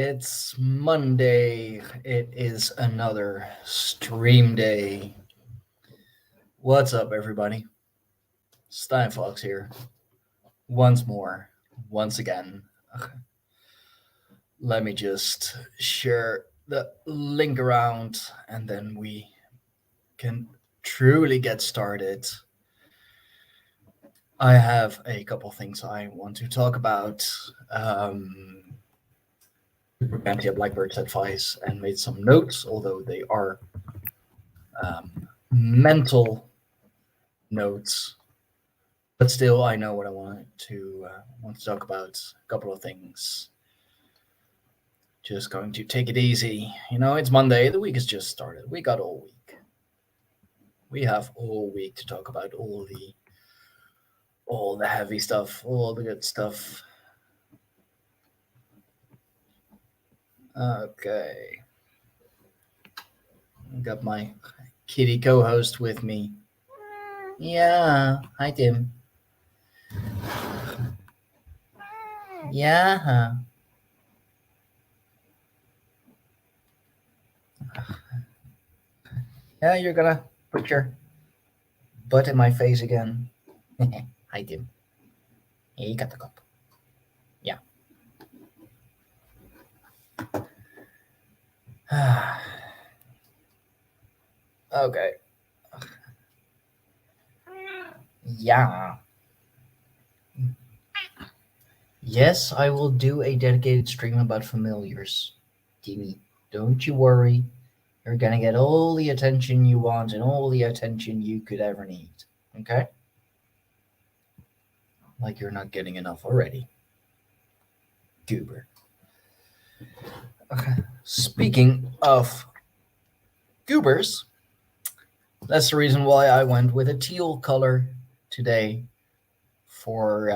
It's Monday. It is another stream day. What's up, everybody? Stein Fox here. Once more, once again. Let me just share the link around and then we can truly get started. I have a couple things I want to talk about. Plenty of Blackbird's advice and made some notes, although they are mental notes. But still, I know what I want to talk about. A couple of things. Just going to take it easy. It's Monday. The week has just started. We got all week. We have all week to talk about all the heavy stuff, all the good stuff. Okay. Got my kitty co-host with me. Yeah. Hi, Tim. Yeah. Yeah, you're gonna put your butt in my face again. Hi, Tim. Hey, you got the cup. Yeah. Okay. Yeah. Yes, I will do a dedicated stream about familiars. Timmy, don't you worry. You're gonna get all the attention you want and all the attention you could ever need. Okay? Like you're not getting enough already. Goober. Okay. Speaking of goobers, that's the reason why I went with a teal color today for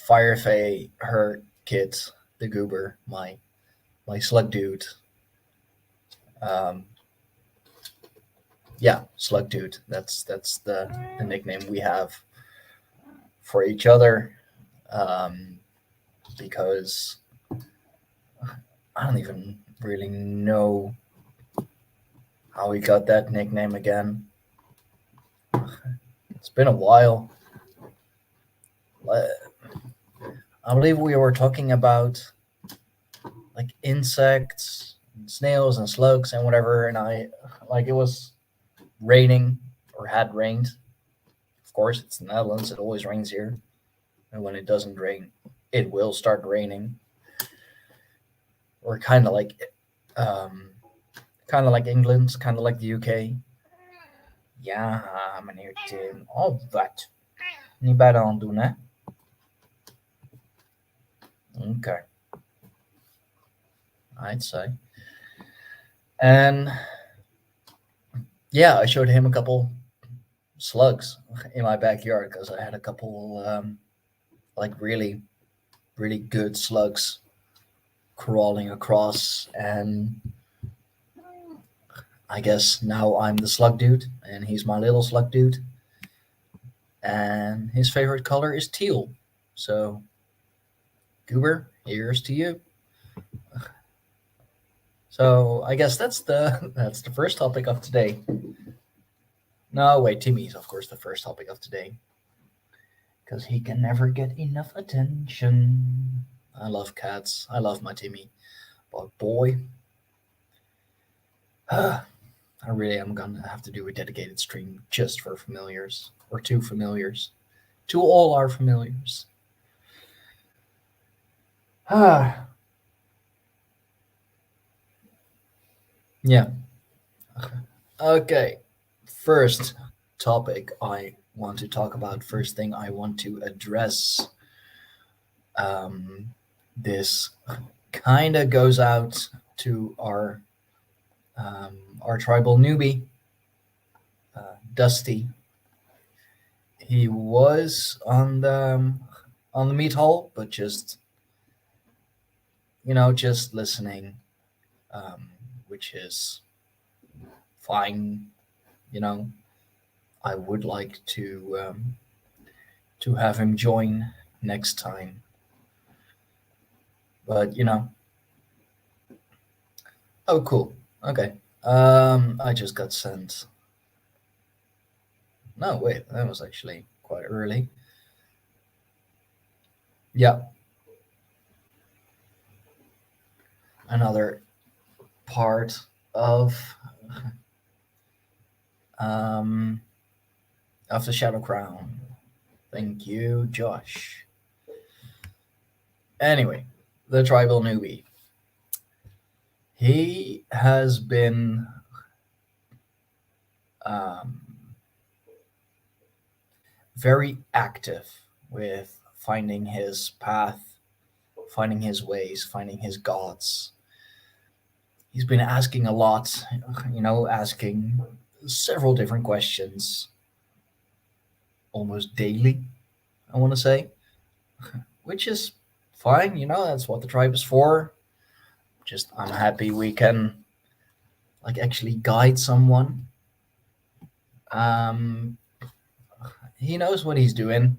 Firefay, her kid, the goober, my slug dude. Yeah, slug dude. That's the nickname we have for each other, because I don't even really know how we got that nickname again. It's been a while. I believe we were talking about like insects, and snails, and slugs, and whatever. And it was raining or had rained. Of course, it's the Netherlands. It always rains here, and when it doesn't rain, it will start raining. Or kind of like England, kind of like the UK. Ja, meneer Tim. Of wat? Niet bij de hand doen, hè? Okay. I'd say. And yeah, I showed him a couple slugs in my backyard because I had a couple really, really good slugs crawling across, and I guess now I'm the slug dude and he's my little slug dude, and his favorite color is teal. So Goober, here's to you. So I guess that's the first topic of today. No, wait, Timmy's of course the first topic of today, because he can never get enough attention. I love cats. I love my Timmy, but boy, I really am gonna have to do a dedicated stream just for familiars, or two familiars, to all our familiars. Yeah. Okay. First topic I want to talk about. First thing I want to address. This kind of goes out to our tribal newbie, Dusty. He was on the meat hall, but just listening, which is fine. I would like to have him join next time. But oh, cool. Okay. I just got sent. No, wait, that was actually quite early. Yeah, another part of um of the Shadow Crown. Thank you, Josh. Anyway, the tribal newbie. He has been um, very active with finding his path, finding his ways, finding his gods. He's been asking a lot, asking several different questions almost daily, I want to say, which is fine. That's what the tribe is for. Just I'm happy we can actually guide someone. Um, he knows what he's doing,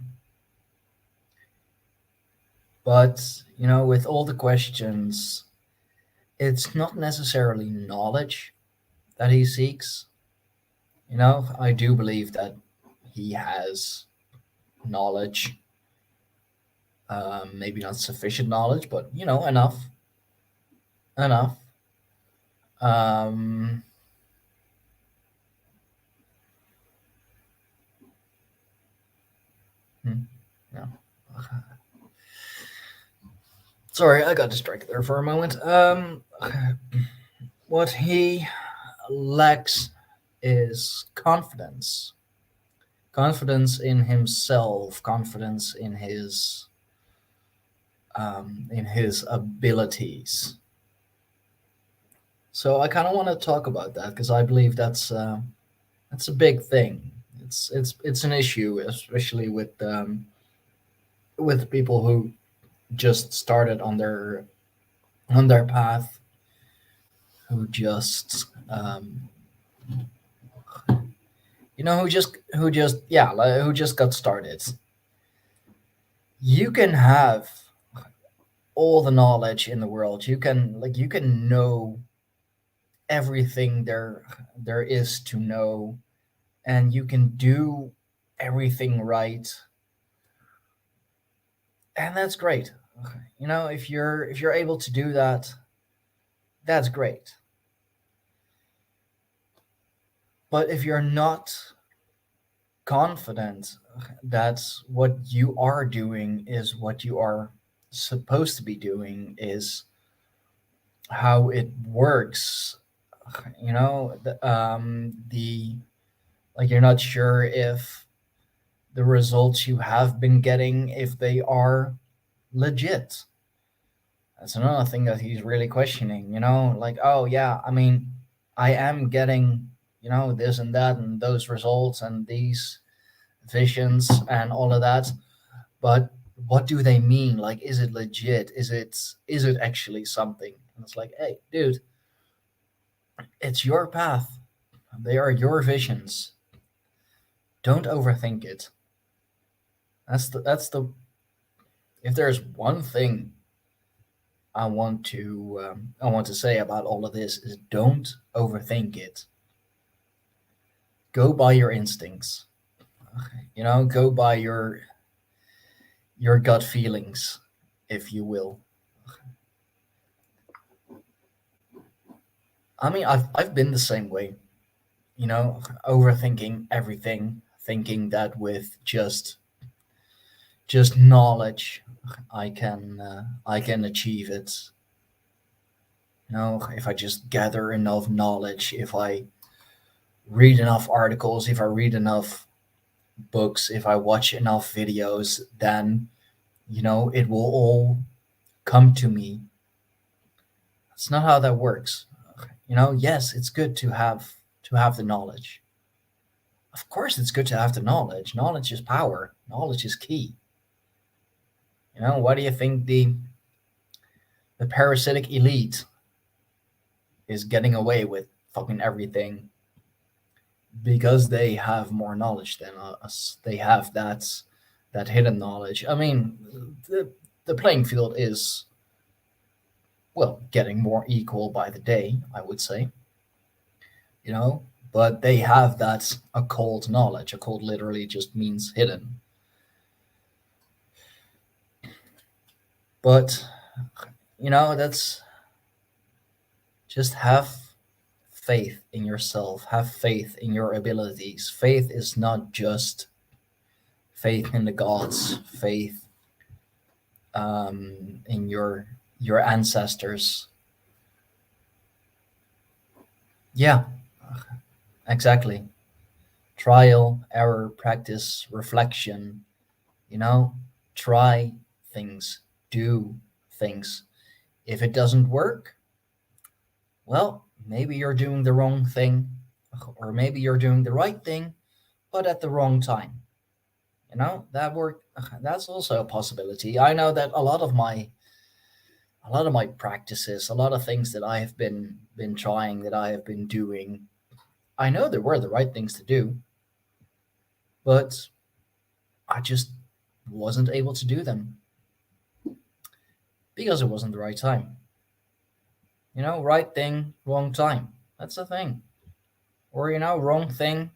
but with all the questions, it's not necessarily knowledge that he seeks. I do believe that he has knowledge, maybe not sufficient knowledge, but enough. Um, yeah. Sorry, I got distracted there for a moment. What he lacks is confidence. Confidence in himself, confidence in his abilities. So I kind of want to talk about that because I believe that's a big thing. It's an issue, especially with people who just started on their path, who just who just got started. You can have all the knowledge in the world. You can know everything there is to know, and you can do everything right, and that's great. If you're able to do that, that's great. But if you're not confident that what you are doing is what you are supposed to be doing, is how it works, the like you're not sure if the results you have been getting, if they are legit. That's another thing that he's really questioning, like, oh yeah, I mean, I am getting, this and that and those results and these visions and all of that, but what do they mean? Like, is it legit? Is it actually something? And it's like, hey, dude, it's your path. They are your visions. Don't overthink it. That's the if there's one thing I want to say about all of this, is don't overthink it. Go by your instincts. Go by your gut feelings, if you will. I mean, I've been the same way. Overthinking everything, thinking that with just knowledge, I can achieve it. If I just gather enough knowledge, if I read enough articles, if I read enough books, if I watch enough videos, then it will all come to me. That's not how that works. Yes, it's good to have the knowledge. Of course, it's good to have the knowledge. Knowledge is power. Knowledge is key. Why do you think the parasitic elite is getting away with fucking everything? Because they have more knowledge than us. They have that hidden knowledge. I mean, the playing field is well, getting more equal by the day, I would say, you know, but they have that occult knowledge. Occult literally just means hidden. But, that's just have faith in yourself, have faith in your abilities. Faith is not just faith in the gods, faith in your ancestors. Yeah, exactly. Trial, error, practice, reflection, you know, try things, do things. If it doesn't work, well, maybe you're doing the wrong thing, or maybe you're doing the right thing, but at the wrong time. That work. That's also a possibility. I know that a lot of my practices, a lot of things that I have been trying, that I have been doing, I know there were the right things to do, but I just wasn't able to do them because it wasn't the right time. Right thing, wrong time. That's the thing. Or wrong thing,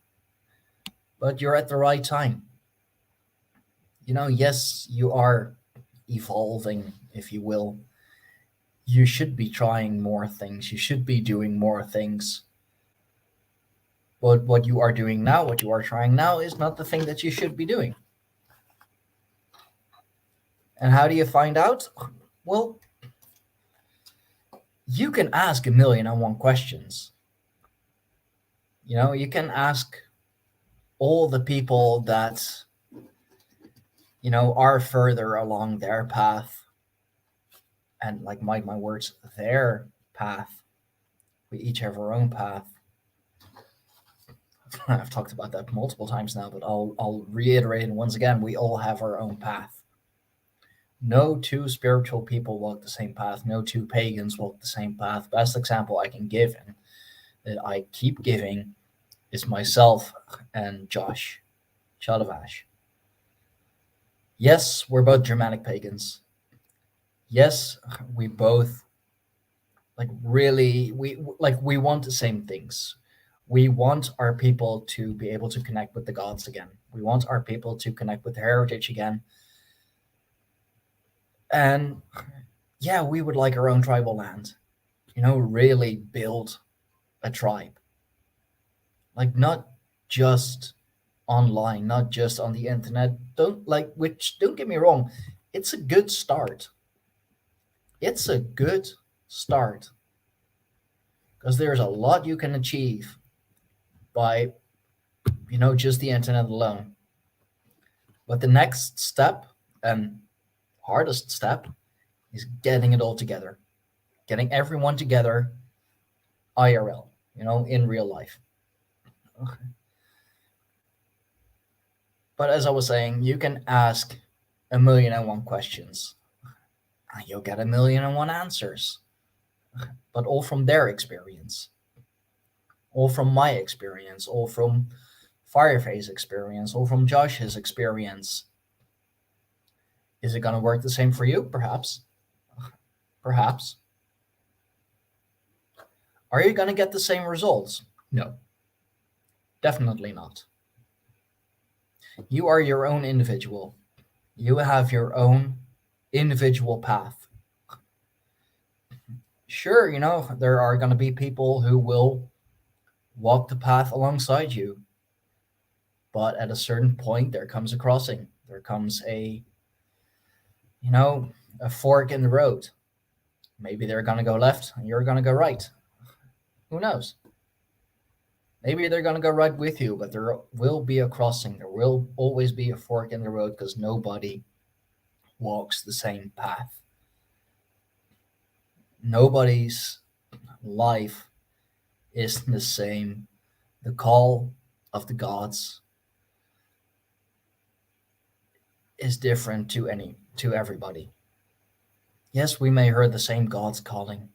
but you're at the right time. Yes, you are evolving, if you will. You should be trying more things. You should be doing more things. But what you are doing now, what you are trying now, is not the thing that you should be doing. And how do you find out? Well, you can ask 1,000,001 questions. You can ask all the people that, are further along their path. And like my words, their path. We each have our own path. I've talked about that multiple times now, but I'll reiterate it once again. We all have our own path. No two spiritual people walk the same path. No two pagans walk the same path. Best example I can give, and that I keep giving, is myself and Josh Chadavash. Yes, we're both Germanic pagans. Yes, we both really we want the same things. We want our people to be able to connect with the gods again. We want our people to connect with their heritage again. And yeah, we would like our own tribal land. Really build a tribe. Not just online, not just on the internet. Don't get me wrong, it's a good start. It's a good start. Because there's a lot you can achieve by just the internet alone. But the next step, and hardest step, is getting it all together. Getting everyone together IRL, in real life. Okay. But as I was saying, you can ask 1,000,001 questions. And you'll get 1,000,001 answers. But all from their experience. All from my experience. All from Fireface's experience. All from Josh's experience. Is it going to work the same for you? Perhaps. Perhaps. Are you going to get the same results? No. Definitely not. You are your own individual. You have your own individual path. Sure, there are going to be people who will walk the path alongside you. But at a certain point, there comes a crossing. There comes a fork in the road. Maybe they're going to go left and you're going to go right. Who knows? Maybe they're going to go right with you, but there will be a crossing. There will always be a fork in the road because nobody walks the same path. Nobody's life is the same. The call of the gods is different to everybody. Yes, we may hear the same God's calling.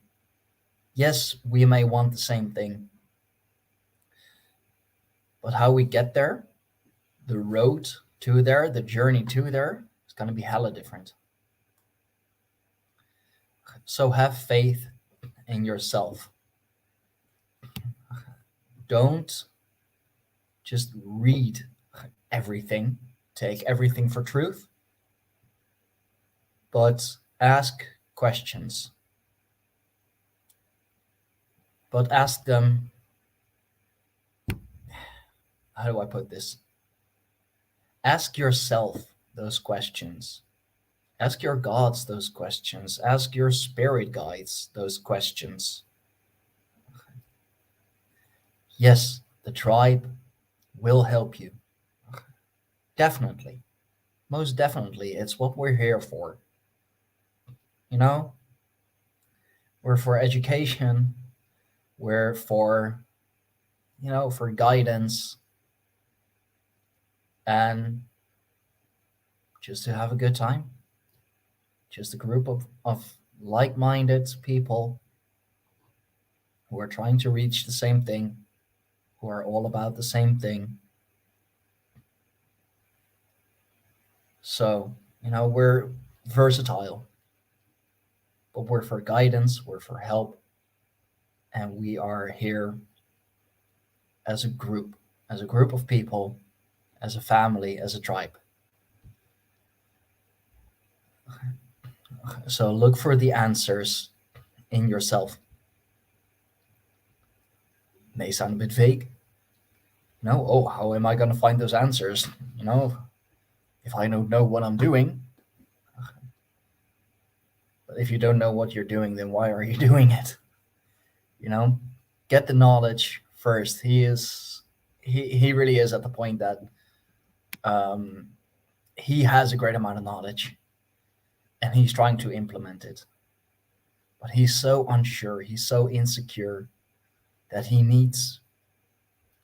Yes, we may want the same thing. But how we get there, the road to there, the journey to there, is going to be hella different. So have faith in yourself. Don't just read everything, take everything for truth, but ask questions. But ask them, how do I put this? Ask yourself those questions. Ask your gods those questions. Ask your spirit guides those questions. Yes, the tribe will help you. Definitely. Most definitely. It's what we're here for. You know, we're for education. We're for, for guidance and just to have a good time. Just a group of like minded people who are trying to reach the same thing, who are all about the same thing. So, we're versatile, but we're for guidance, we're for help, and we are here as a group of people, as a family, as a tribe. So look for the answers in yourself. May sound a bit vague. Oh, how am I going to find those answers? If I don't know what I'm doing. But if you don't know what you're doing, then why are you doing it? Get the knowledge first. He really is at the point that he has a great amount of knowledge and he's trying to implement it. But he's so unsure, he's so insecure that he needs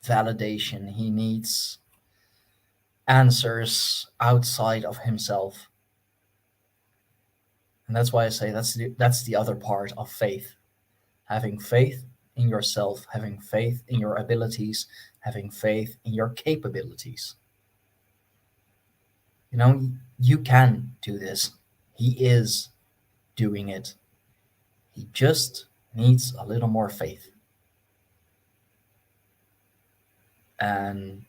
validation. He needs answers outside of himself. And that's why I say that's the other part of faith. Having faith in yourself, having faith in your abilities, having faith in your capabilities. You can do this. He is doing it. He just needs a little more faith. And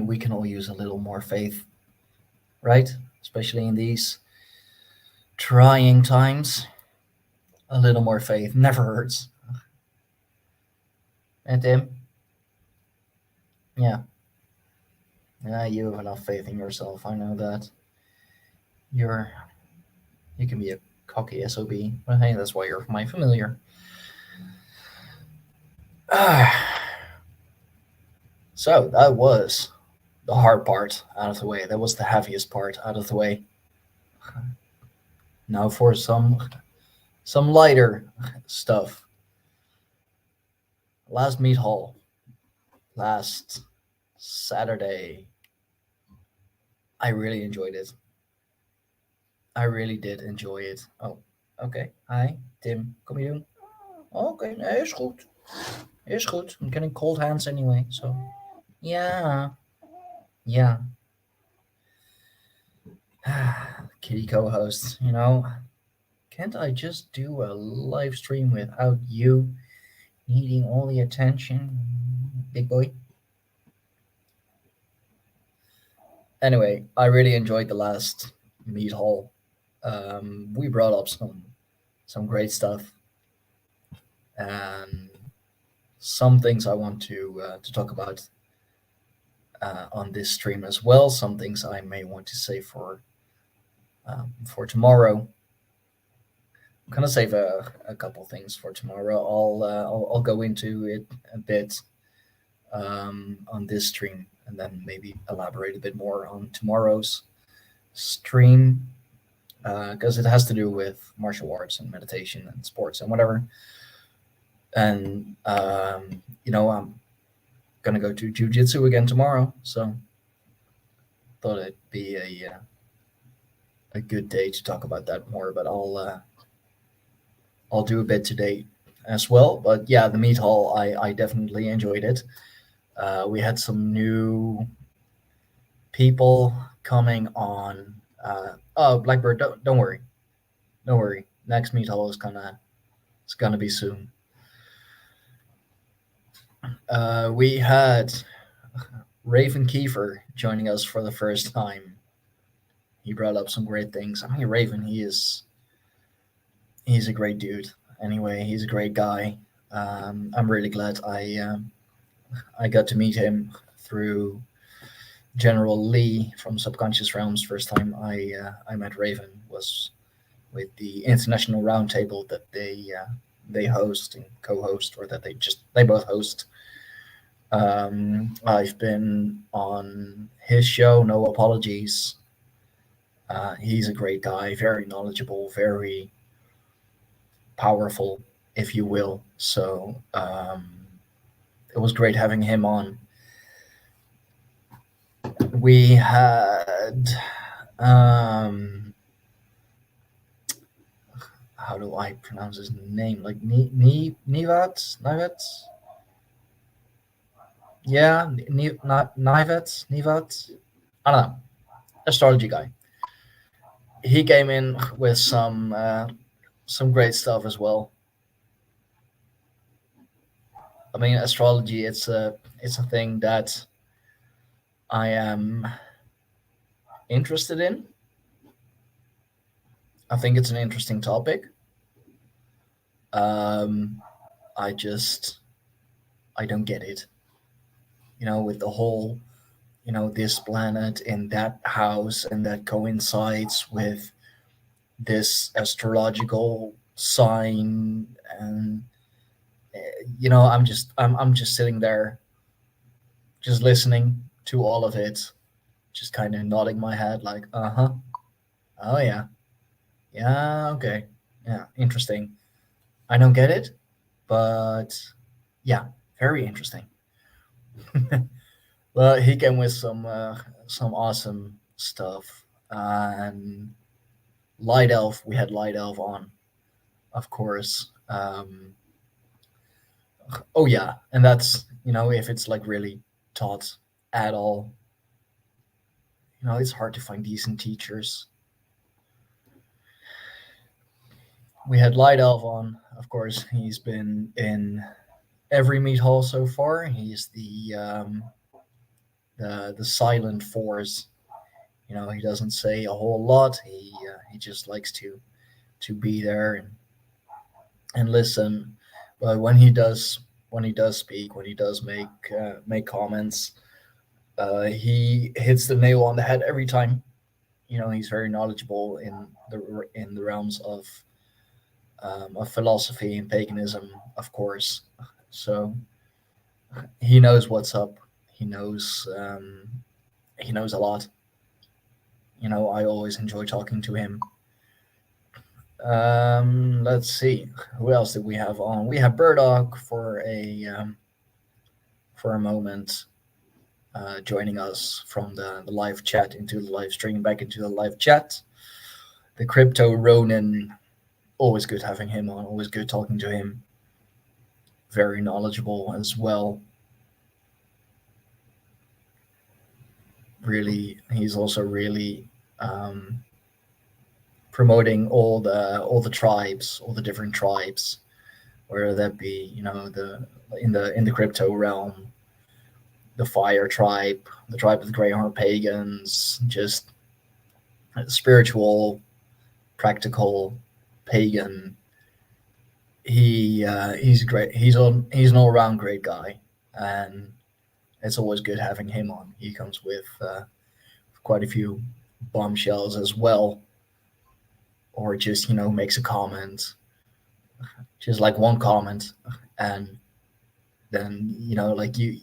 we can all use a little more faith, right? Especially in these trying times. A little more faith never hurts. And Tim? Yeah. Yeah, you have enough faith in yourself. I know that. You can be a cocky SOB, but hey, that's why you're my familiar. So that was the hard part out of the way. That was the heaviest part out of the way. Now for some lighter stuff. Last meat haul, last Saturday. I really enjoyed it. I really did enjoy it. Oh, okay. Hi, Tim. Kom je doen? Okay, nee, is goed. Is goed. I'm getting cold hands anyway, so. Yeah. Yeah. Kitty co-host, can't I just do a live stream without you needing all the attention, big boy? Anyway, I really enjoyed the last meat haul. We brought up some great stuff, and some things I want to talk about on this stream as well. Some things I may want to say for tomorrow. I'm gonna save a couple things for tomorrow. I'll go into it a bit on this stream, and then maybe elaborate a bit more on tomorrow's stream, because it has to do with martial arts and meditation and sports and whatever. And I'm gonna go to jiu-jitsu again tomorrow, so thought it'd be a good day to talk about that more. But I'll do a bit today as well. But yeah, the meat haul, I definitely enjoyed it. We had some new people coming on. Oh, Blackbird, don't worry. Don't worry. Next meet hall is gonna be soon. We had Raven Kiefer joining us for the first time. He brought up some great things. I mean, Raven, he's a great dude. Anyway, he's a great guy. I'm really glad I got to meet him through General Lee from Subconscious Realms. First time I met Raven was with the international roundtable that they host and co-host, or that they both host. I've been on his show, No Apologies. He's a great guy, very knowledgeable, very powerful, if you will. So it was great having him on. We had how do I pronounce his name? Like Nivats? Yeah, Nivats. I don't know. Astrology guy. He came in with some great stuff as well. I mean, astrology, it's a thing that I am interested in. I think it's an interesting topic. I don't get it. With the whole, this planet in that house, and that coincides with this astrological sign, and I'm just sitting there, just listening to all of it, just kind of nodding my head like, uh-huh, oh yeah, yeah, okay, yeah, interesting. I don't get it, but yeah, very interesting. Well, he came with some awesome stuff. And Light Elf, we had Light Elf on, of course. Oh yeah, and that's, if it's like really taught at all, it's hard to find decent teachers. We had Light Elf on, of course. He's been in every meat hall so far. He's the silent force. He doesn't say a whole lot. He just likes to be there and listen. But when he does speak, when he does make comments, he hits the nail on the head every time. He's very knowledgeable in the realms of philosophy and paganism, of course. So he knows what's up. He knows a lot. I always enjoy talking to him. Let's see, who else did we have on? We have Burdock for a moment, joining us from the live chat into the live stream, back into the live chat. The Crypto Ronin, always good having him on, always good talking to him. Very knowledgeable as well. Really, he's also really promoting all the tribes, all the different tribes, whether that be in the crypto realm, the Fire tribe, the tribe of the Greyhorn Pagans, just spiritual, practical, pagan. He's great. He's an all round great guy, and it's always good having him on. He comes with quite a few bombshells as well, or just makes a comment, just like one comment, and then like you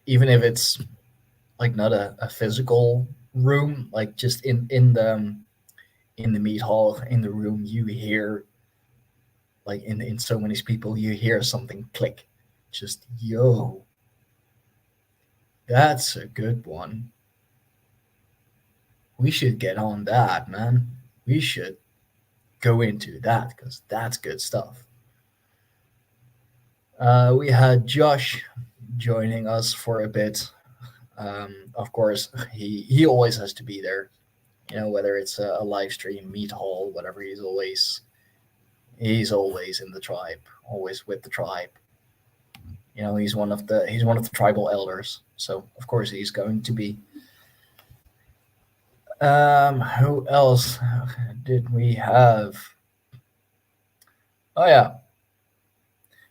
even if it's like not a physical room, like just in the meat hall, in the room, you hear, like in so many people, you hear something click, just, yo, that's a good one. We should get on that, man. We should go into that, because that's good stuff. We had Josh joining us for a bit. Of course, he always has to be there. whether it's a live stream, meet hall, whatever. He's always in the tribe, always with the tribe. He's one of the tribal elders, so of course he's going to be. Who else did we have? Oh yeah,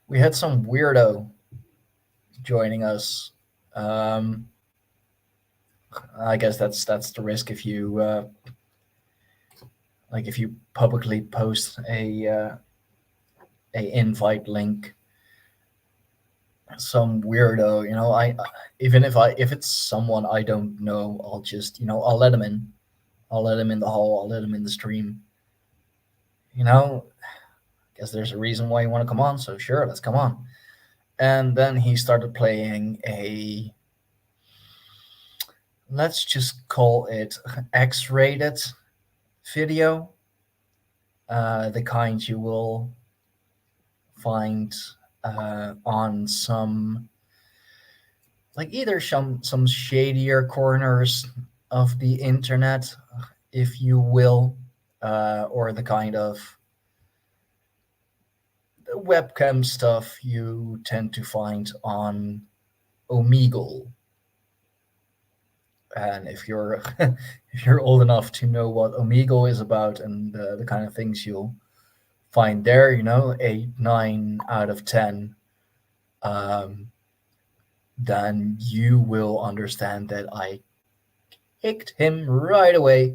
we had some weirdo joining us. I guess that's the risk if you if you publicly post a invite link. Some weirdo, I even if it's someone I don't know, I'll just I'll let him in. I'll let him in the hall. I'll let him in the stream. Guess there's a reason why you want to come on, so sure, let's come on. And then he started playing a, let's just call it X-rated video, the kind you will find on some, either some shadier corners of the internet, if you will, or the kind of webcam stuff you tend to find on Omegle. And if you're if you're old enough to know what Omegle is about and the kind of things you'll find there, 8, 9 out of 10, then you will understand that I kicked him right away.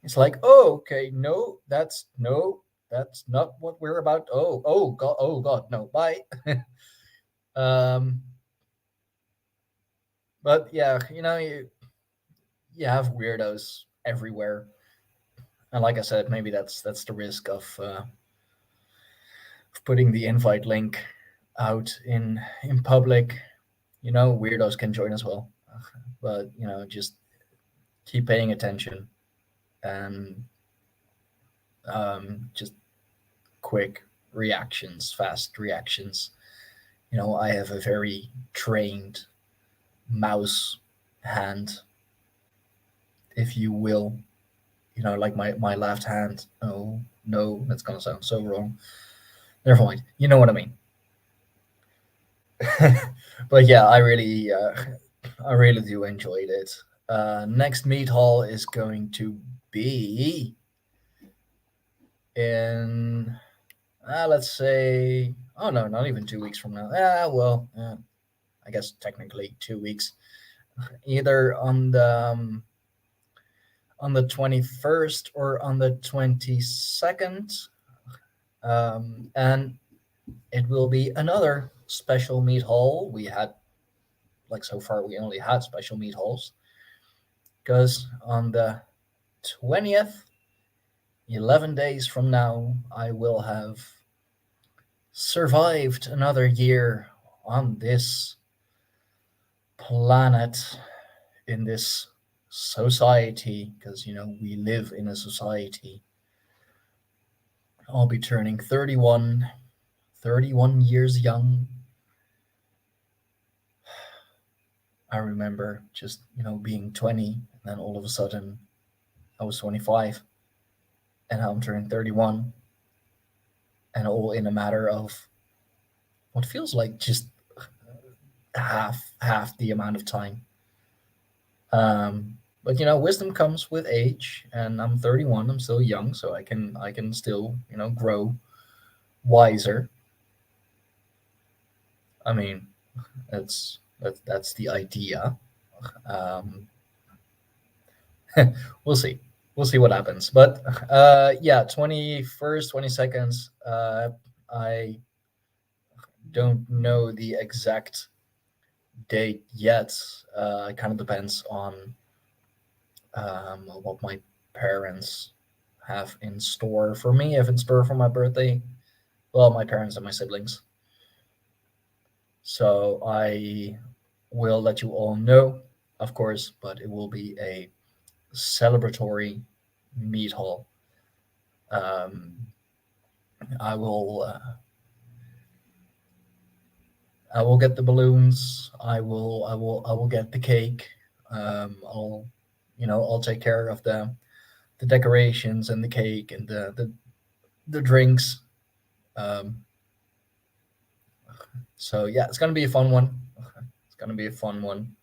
It's like, oh, okay, no, that's not what we're about. Oh god, no, bye. But yeah, you have weirdos everywhere, and like I said, maybe that's the risk of putting the invite link out in public. Weirdos can join as well, but just keep paying attention and just quick reactions, fast reactions. I have a very trained mouse hand, if you will. Like my left hand. Oh no, that's gonna sound so wrong. Never mind. You know what I mean. But yeah, I really do enjoyed it. Next meet hall is going to be in, let's say, oh no, not even 2 weeks from now. I guess technically 2 weeks. Either on the 21st or on the 22nd, and it will be another special meet hall. We had, so far we only had special meet halls, because on the 20th, 11 days from now, I will have survived another year on this planet, in this society, because we live in a society. I'll be turning 31 years young. I remember just being 20, and then all of a sudden I was 25, and now I'm turning 31, and all in a matter of what feels like just half the amount of time. But wisdom comes with age, and I'm 31. I'm still young, so I can still grow wiser. I mean, that's the idea. We'll see what happens. But yeah, 21st, 22nd. I don't know the exact date yet. It kind of depends on what my parents have in store for me. If in store for my birthday, well, my parents and my siblings. So I will let you all know, of course, but it will be a celebratory meet hall. I will get the balloons. I will get the cake. I'll take care of the the decorations and the cake and the drinks. Um, so yeah, it's gonna be a fun one. It's gonna be a fun one.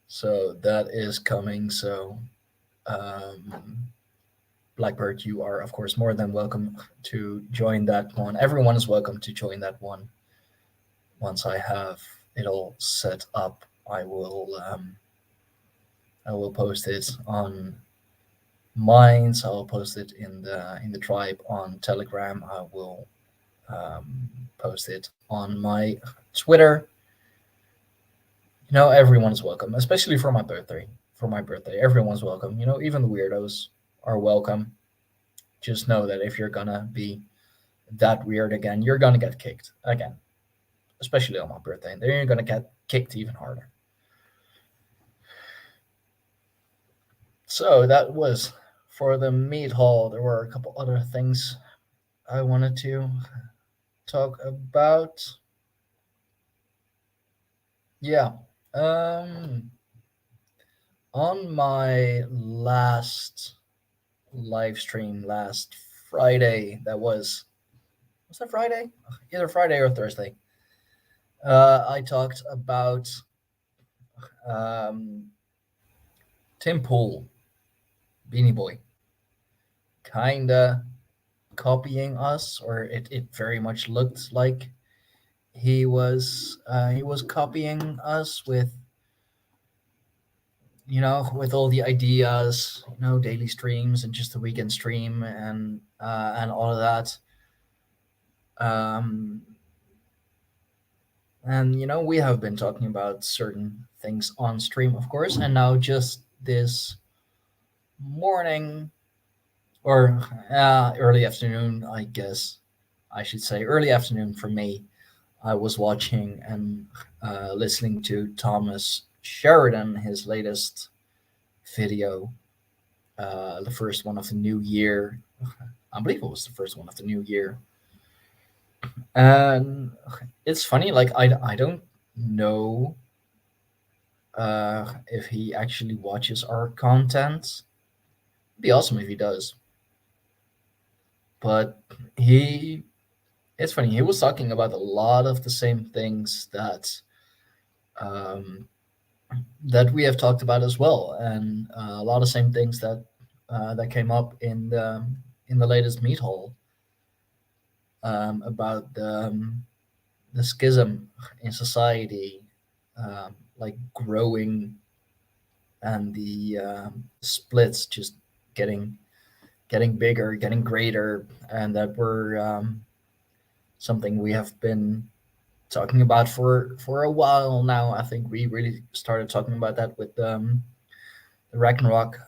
So that is coming. So Blackbird, you are of course more than welcome to join that one. Everyone is welcome to join that one. Once I have it all set up, I will post it on mine. So I'll post it in the tribe on Telegram. I will post it on my Twitter. Everyone's welcome, especially for my birthday. For my birthday, everyone's welcome. Even the weirdos are welcome. Just know that if you're gonna be that weird again, you're gonna get kicked again, especially on my birthday. Then you're gonna get kicked even harder. So that was for the meat haul. There were a couple other things I wanted to talk about. Yeah. On my last live stream last Friday, was that Friday? Either Friday or Thursday. I talked about Tim Pool, Beanie Boy, kinda copying us, or it very much looked like he was copying us with with all the ideas, daily streams and just a weekend stream and all of that. And we have been talking about certain things on stream, of course, and now just this morning or early afternoon, I guess I should say early afternoon for me, I was watching and listening to Thomas Sheridan, his latest video, the first one of the new year. I believe it was the first one of the new year. And it's funny, like I don't know if he actually watches our content. It'd be awesome if he does. But it's funny, he was talking about a lot of the same things that that we have talked about as well, and a lot of same things that came up in the latest meat haul, about the schism in society, like growing, and the splits just getting bigger, getting greater, and that were something we have been talking about for a while now. I think we really started talking about that with the Ragnarok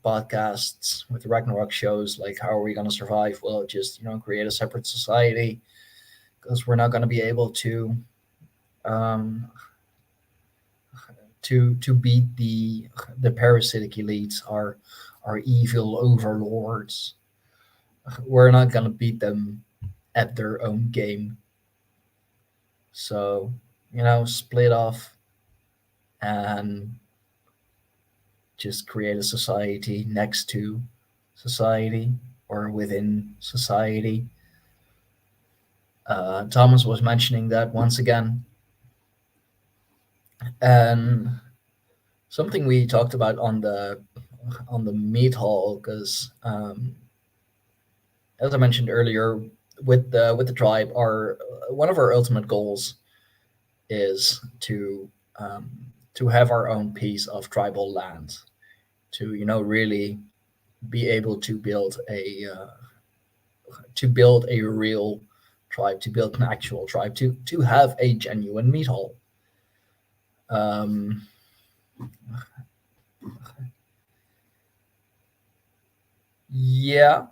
podcasts, with the Ragnarok shows. Like, how are we going to survive? Well, just create a separate society, because we're not going to be able to beat the parasitic elites, our evil overlords. We're not going to beat them at their own game. So, split off and just create a society next to society or within society. Thomas was mentioning that once again. And something we talked about on the meat hall, because as I mentioned earlier, with the tribe, one of our ultimate goals is to have our own piece of tribal land, to really be able to build a real tribe, to build an actual tribe, to have a genuine meat hall. Yeah,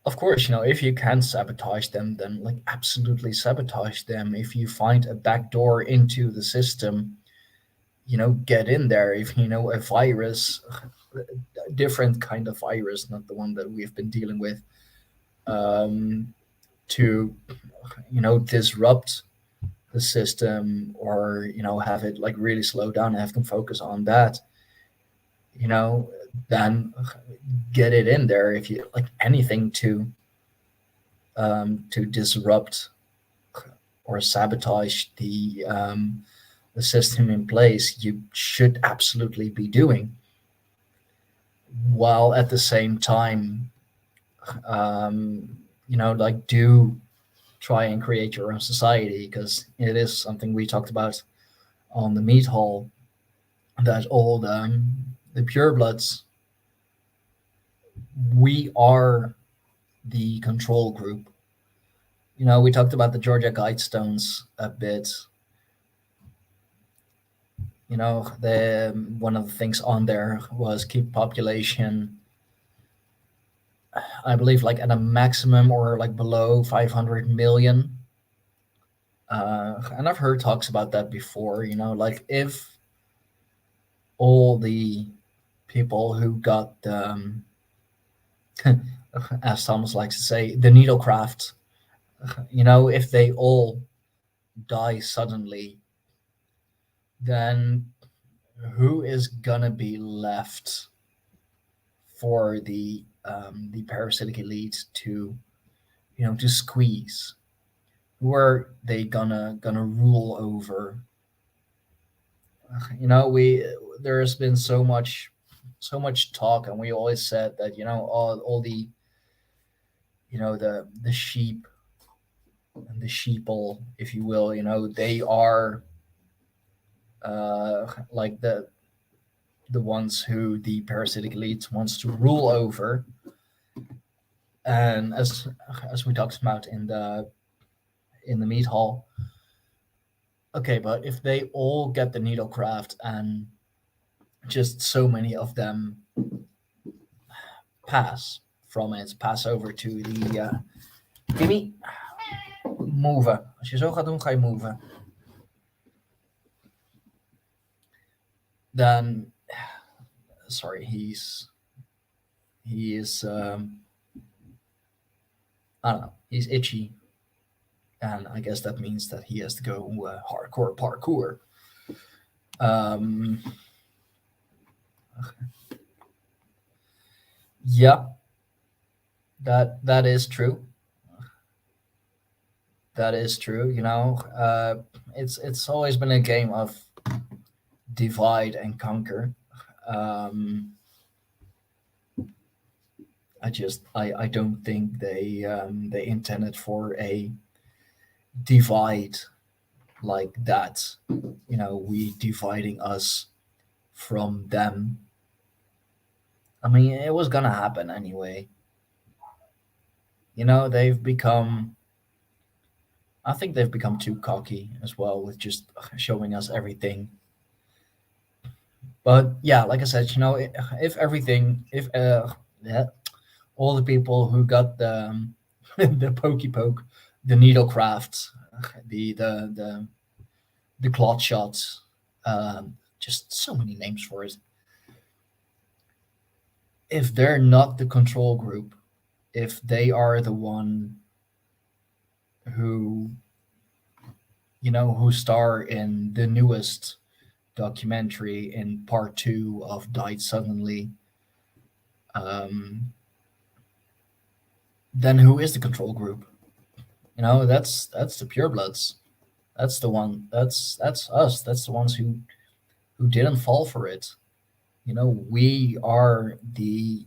of course, if you can sabotage them, then like absolutely sabotage them. If you find a back door into the system, get in there. If a virus, a different kind of virus, not the one that we've been dealing with, to disrupt the system, or have it like really slow down and have them focus on that, then get it in there if you like anything to disrupt or sabotage the system in place. You should absolutely be doing, while at the same time, like, do try and create your own society, because it is something we talked about on the meat hall, that all the purebloods, we are the control group. We talked about the Georgia Guidestones a bit. The one of the things on there was keep population, I believe, like at a maximum or like below 500 million. And I've heard talks about that before. Like if all the people who got as Thomas likes to say, the needlecraft, if they all die suddenly, then who is gonna be left for the parasitic elite to to squeeze? Who are they gonna rule over? We there's been so much talk, and we always said that all the the sheep and the sheeple, if you will, they are like the ones who the parasitic elite wants to rule over. And as we talked about in the meat hall, okay, but if they all get the needlecraft and just so many of them pass over to the Timmy, move. Als je zo gaat doen, ga je move. Then, sorry, he is I don't know, he's itchy, and I guess that means that he has to go hardcore parkour. Yeah, that is true. That is true. It's always been a game of divide and conquer. I don't think they intended for a divide like that. We dividing us from them. I mean, it was gonna happen anyway. They've become. I think they've become too cocky as well with just showing us everything. But yeah, like I said, if everything, if yeah, all the people who got the the pokey poke, the needlecraft, the clot shots, just so many names for it. If they're not the control group, if they are the one who who star in the newest documentary in part 2 of Died Suddenly, then who is the control group? That's the purebloods. That's the one. That's us. That's the ones who didn't fall for it. We are the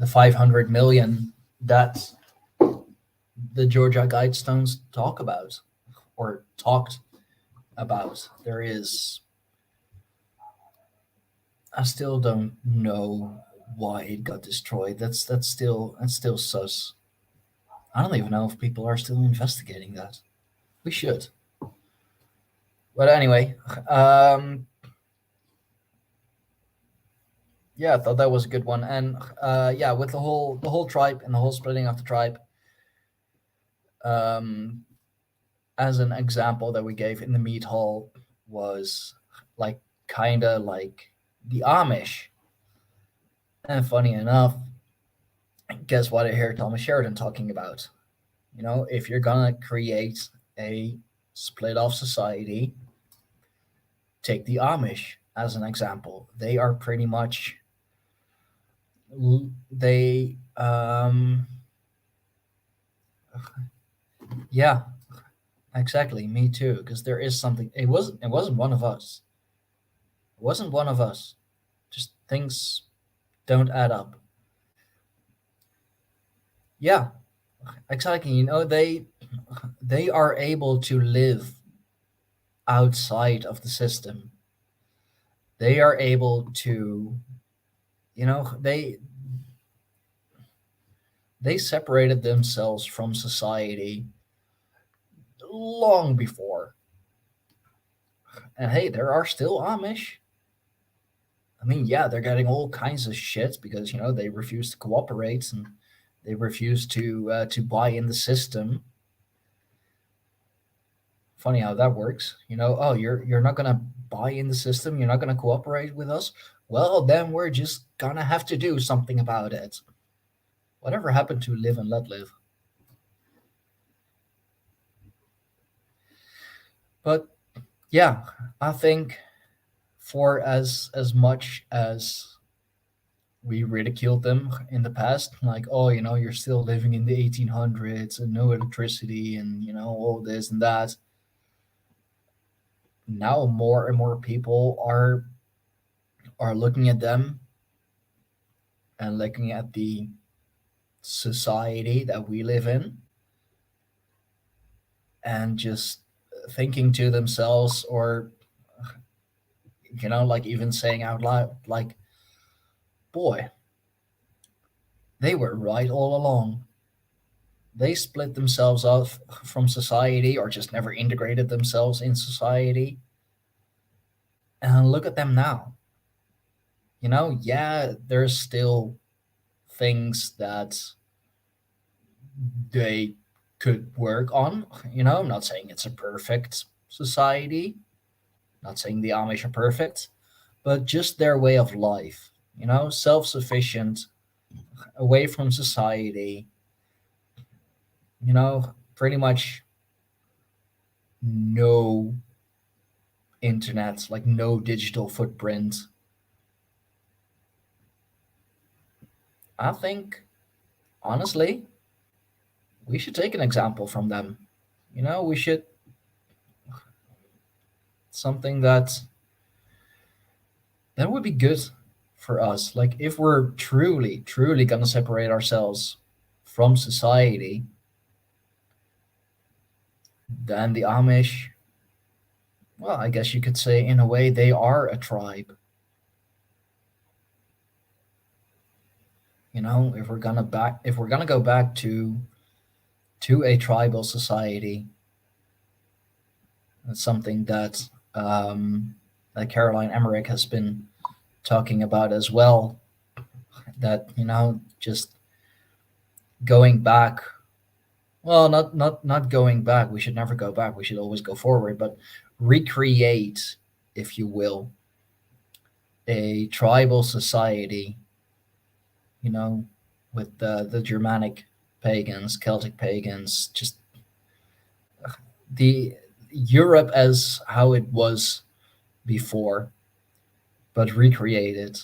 500 million that the Georgia Guidestones talk about, or talked about. There is. I still don't know why it got destroyed. That's still sus. I don't even know if people are still investigating that. We should. But anyway, yeah, I thought that was a good one. And yeah, with the whole tribe and the whole splitting of the tribe, as an example that we gave in the meat hall, was like kind of like the Amish. And funny enough, guess what I hear Thomas Sheridan talking about? If you're gonna create a split off society, take the Amish as an example. They are pretty much they yeah, exactly, me too, because there is something. It wasn't one of us. It wasn't one of us. Just things don't add up. Yeah, exactly. They are able to live outside of the system. They are able to, you know, they separated themselves from society long before. And hey, there are still Amish. I mean, yeah, they're getting all kinds of shit because they refuse to cooperate and they refuse to buy in the system. Funny how that works. Oh, you're not gonna buy in the system. You're not gonna cooperate with us. Well, then we're just gonna have to do something about it. Whatever happened to live and let live? But yeah, I think for as much as we ridiculed them in the past, like, oh, you're still living in the 1800s and no electricity and all this and that. Now more and more people are looking at them and looking at the society that we live in and just thinking to themselves, or like even saying out loud, like, boy, they were right all along. They split themselves off from society or just never integrated themselves in society. And look at them now. Yeah, there's still things that they could work on. I'm not saying it's a perfect society, not saying the Amish are perfect, but just their way of life, self sufficient, away from society, pretty much no internet, like no digital footprint. I think, honestly, we should take an example from them. We should, something that would be good for us. Like, if we're truly, truly gonna separate ourselves from society, then the Amish, well, I guess you could say in a way they are a tribe. If we're gonna go back to a tribal society, that's something that Caroline Emmerich has been talking about as well. That just going back. Well, not going back. We should never go back. We should always go forward. But recreate, if you will, a tribal society. With the Germanic pagans, Celtic pagans, just the Europe as how it was before, but recreated.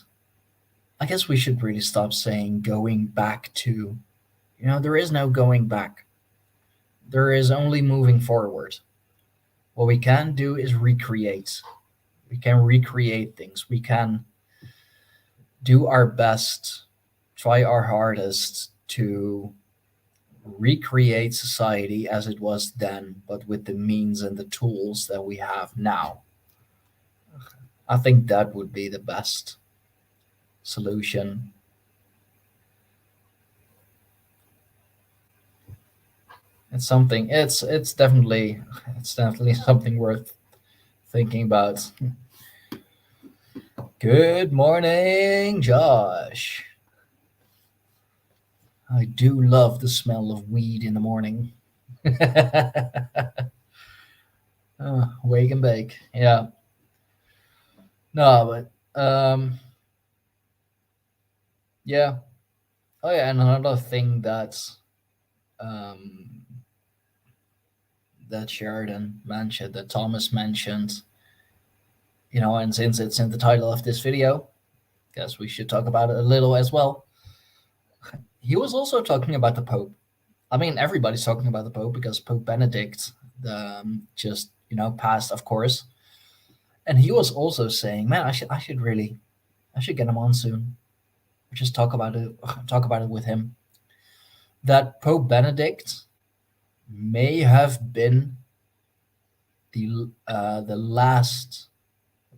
I guess we should really stop saying going back to. There is no going back. There is only moving forward. What we can do is recreate. We can recreate things. We can do our best, try our hardest to recreate society as it was then, but with the means and the tools that we have now. I think that would be the best solution. It's definitely something worth thinking about. Good morning, Josh. I do love the smell of weed in the morning. Wake and bake. Yeah. No, but yeah. Oh yeah, and another thing that's that Sheridan mentioned, that Thomas mentioned, and since it's in the title of this video, guess we should talk about it a little as well. He was also talking about the Pope. I mean, everybody's talking about the Pope because Pope Benedict just passed, of course, and he was also saying, "Man, I should get him on soon, just talk about it with him." That Pope Benedict may have been the last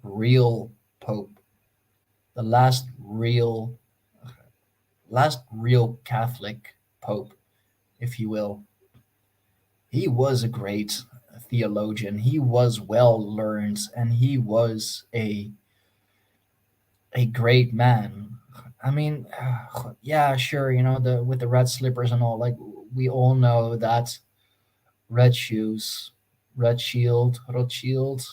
real Pope, the last real Catholic Pope, if you will. He was a great theologian. He was well learned, and he was a great man. I mean, yeah, sure, with the red slippers and all, like we all know that red shoes, red shield, Rothschild,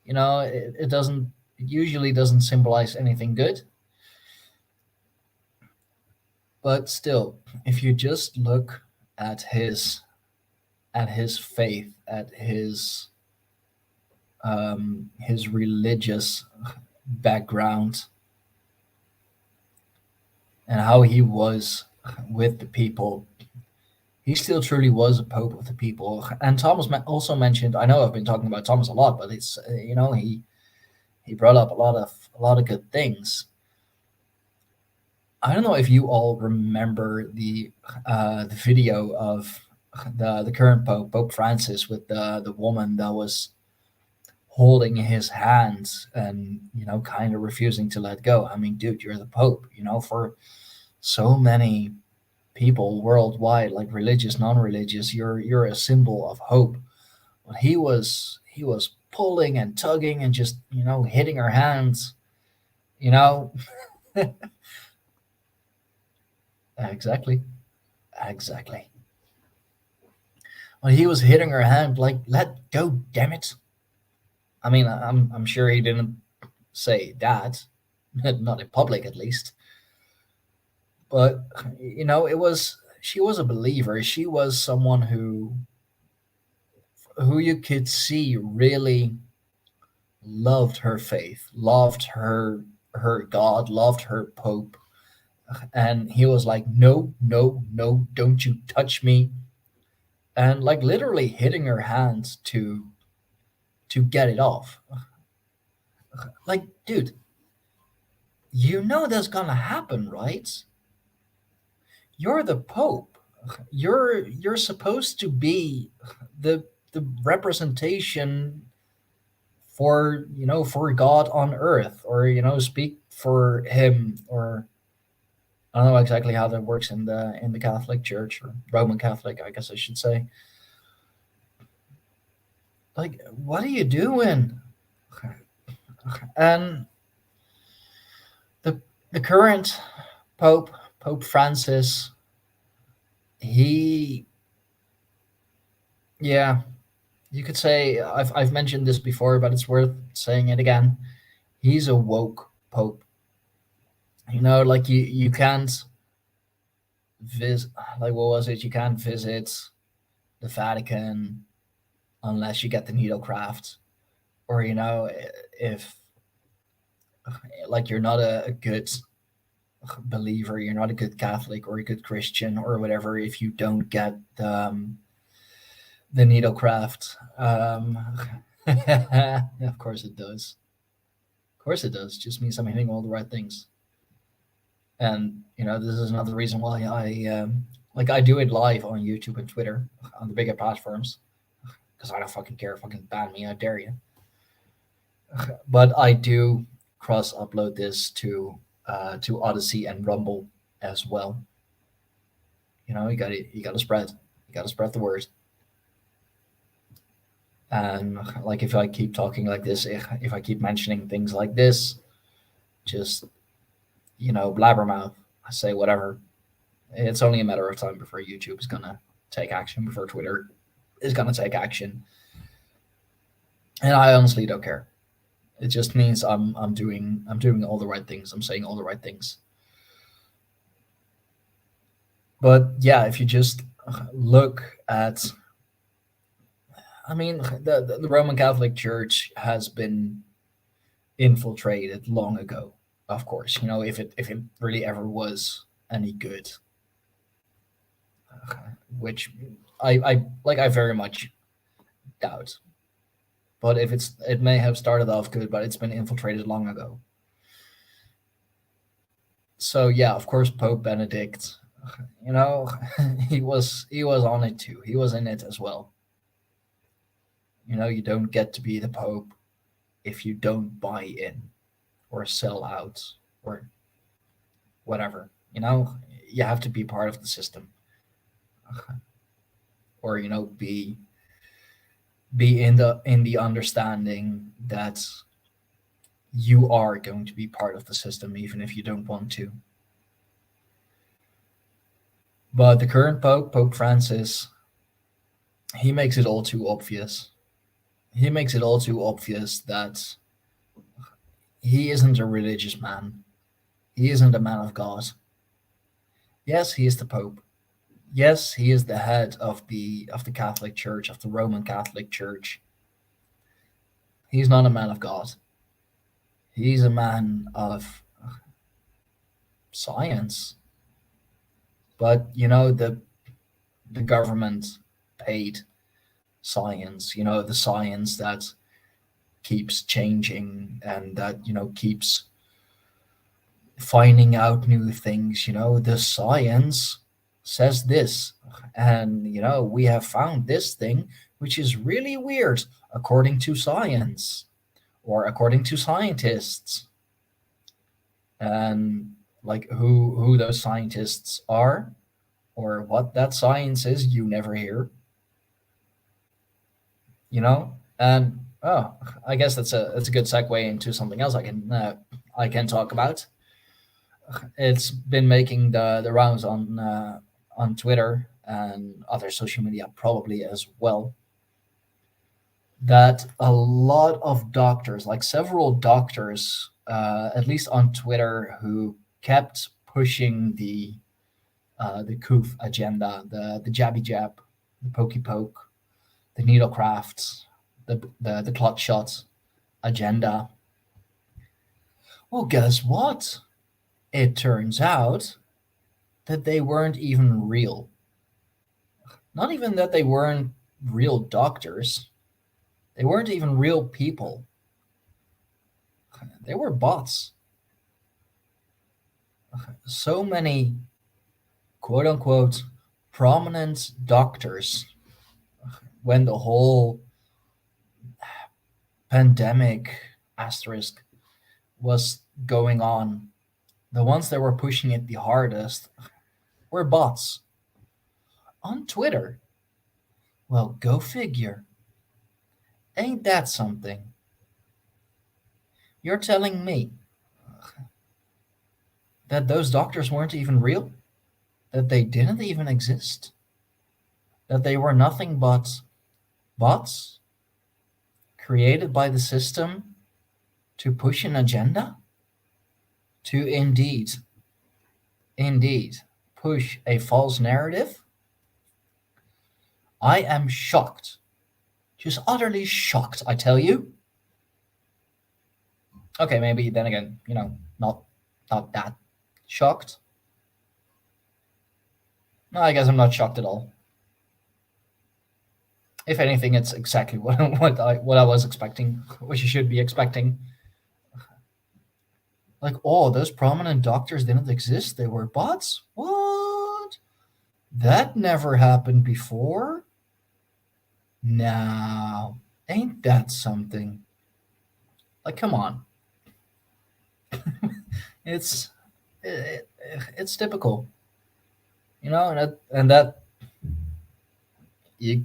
it usually doesn't symbolize anything good. But still, if you just look at his faith, at his religious background, and how he was with the people, he still truly was a pope of the people. And Thomas also mentioned, I know I've been talking about Thomas a lot, but it's he brought up a lot of good things. I don't know if you all remember the video of the current Pope, Pope Francis, with the woman that was holding his hands and kind of refusing to let go. I mean, dude, you're the Pope. For so many people worldwide, like religious, non-religious, you're a symbol of hope. But he was pulling and tugging and just hitting her hands. Exactly. Well, he was hitting her hand like, "Let go, damn it." I mean, I'm sure he didn't say that, not in public at least. But she was a believer. She was someone who you could see really loved her faith, loved her God, loved her Pope. And he was like, "No, no, no, don't you touch me." And like literally hitting her hands to get it off. Like, dude, that's gonna happen, right? You're the Pope. You're supposed to be the representation for for God on earth, or speak for him, or I don't know exactly how that works in the Catholic Church, or Roman Catholic, I guess I should say. Like, what are you doing? And the current Pope, Pope Francis, he, yeah, you could say, I've mentioned this before, but it's worth saying it again. He's a woke Pope. Like you can't visit, like, what was it? You can't visit the Vatican unless you get the needlecraft, or if like you're not a good believer, you're not a good Catholic or a good Christian or whatever, if you don't get the needlecraft. Of course it does. Of course it does. Just means I'm hitting all the right things. And this is another reason why I do it live on YouTube and Twitter, on the bigger platforms, because I don't fucking care. Fucking ban me, I dare you. But I do cross upload this to Odyssey and Rumble as well. You gotta spread the word. And like, if I keep talking like this, if I keep mentioning things like this, just blabbermouth, I say whatever, it's only a matter of time before YouTube is gonna take action, before Twitter is gonna take action. And I honestly don't care. It just means I'm doing all the right things. I'm saying all the right things. But yeah, if you just look at I mean, the Roman Catholic Church has been infiltrated long ago. Of course, if it really ever was any good, which I very much doubt. But if it may have started off good, but it's been infiltrated long ago. So yeah, of course, Pope Benedict, you know, he was on it too. He was in it as well. You don't get to be the Pope if you don't buy in or sell out or whatever. You have to be part of the system, or be in the understanding that you are going to be part of the system, even if you don't want to. But the current Pope, Pope Francis, he makes it all too obvious. He makes it all too obvious that he isn't a religious man. He isn't a man of God. Yes, he is the Pope. Yes, he is the head of the Catholic Church, of the Roman Catholic Church. He's not a man of God. He's a man of science. But the government paid science, the science that keeps changing and that keeps finding out new things. The science says this, and we have found this thing which is really weird according to science or according to scientists. And like who those scientists are or what that science is, you never hear. And I guess that's a good segue into something else I can talk about. It's been making the rounds on Twitter and other social media probably as well, that a lot of doctors, like several doctors, at least on Twitter, who kept pushing the COOF agenda, the jabby jab, the pokey poke, the needlecraft, the clot shot agenda. Well, guess what? It turns out that they weren't even real. Not even that they weren't real doctors. They weren't even real people. They were bots. So many quote unquote prominent doctors, when the whole pandemic asterisk was going on, the ones that were pushing it the hardest were bots on Twitter. Well, go figure. Ain't that something? You're telling me that those doctors weren't even real? That they didn't even exist? That they were nothing but bots created by the system to push an agenda? To indeed push a false narrative? I am shocked. Just utterly shocked, I tell you. Okay, maybe then again, not that shocked. No, I guess I'm not shocked at all. If anything, it's exactly what I was expecting, what you should be expecting. Like, oh, those prominent doctors didn't exist. They were bots? What? That never happened before? Now, ain't that something? Like, come on. It's typical. And that you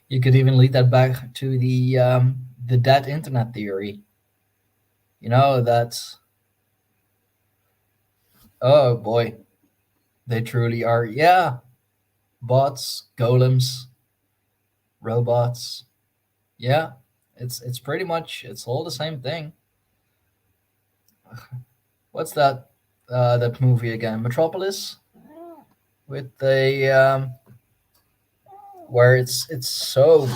you could even lead that back to the dead internet theory. That's, oh boy, they truly are. Yeah, bots, golems, robots. Yeah, it's pretty much, it's all the same thing. What's that movie again? Metropolis, with the where it's so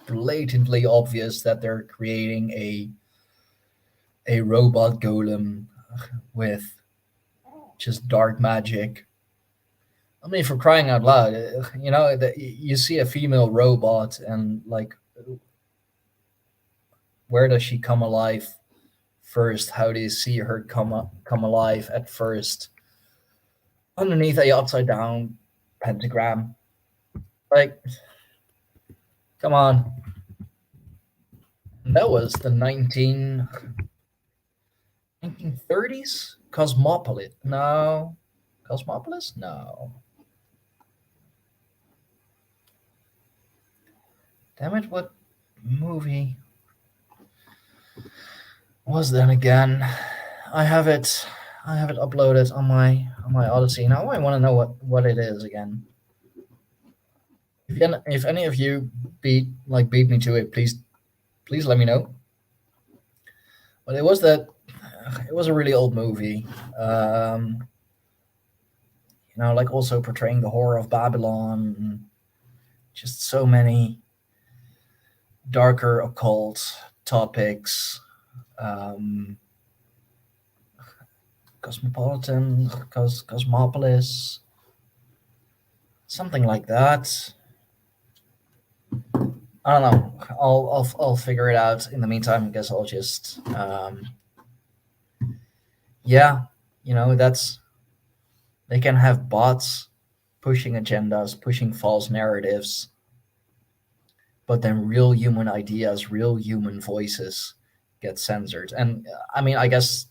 blatantly obvious that they're creating a robot golem with just dark magic. I mean, for crying out loud, you see a female robot and like, where does she come alive first? How do you see her come alive at first? Underneath a upside down pentagram. Like, come on. That was the 1930s? Cosmopolis? No. Cosmopolis? No. Damn it, what movie was that again? I have it uploaded on my Odyssey. Now I want to know what it is again. If any of you beat me to it, please let me know. But it was a really old movie. Like also portraying the horror of Babylon, and just so many darker occult topics. Cosmopolis, something like that. I don't know. I'll figure it out. In the meantime, I guess I'll just that's, they can have bots pushing agendas, pushing false narratives, but then real human ideas, real human voices get censored. And I mean, I guess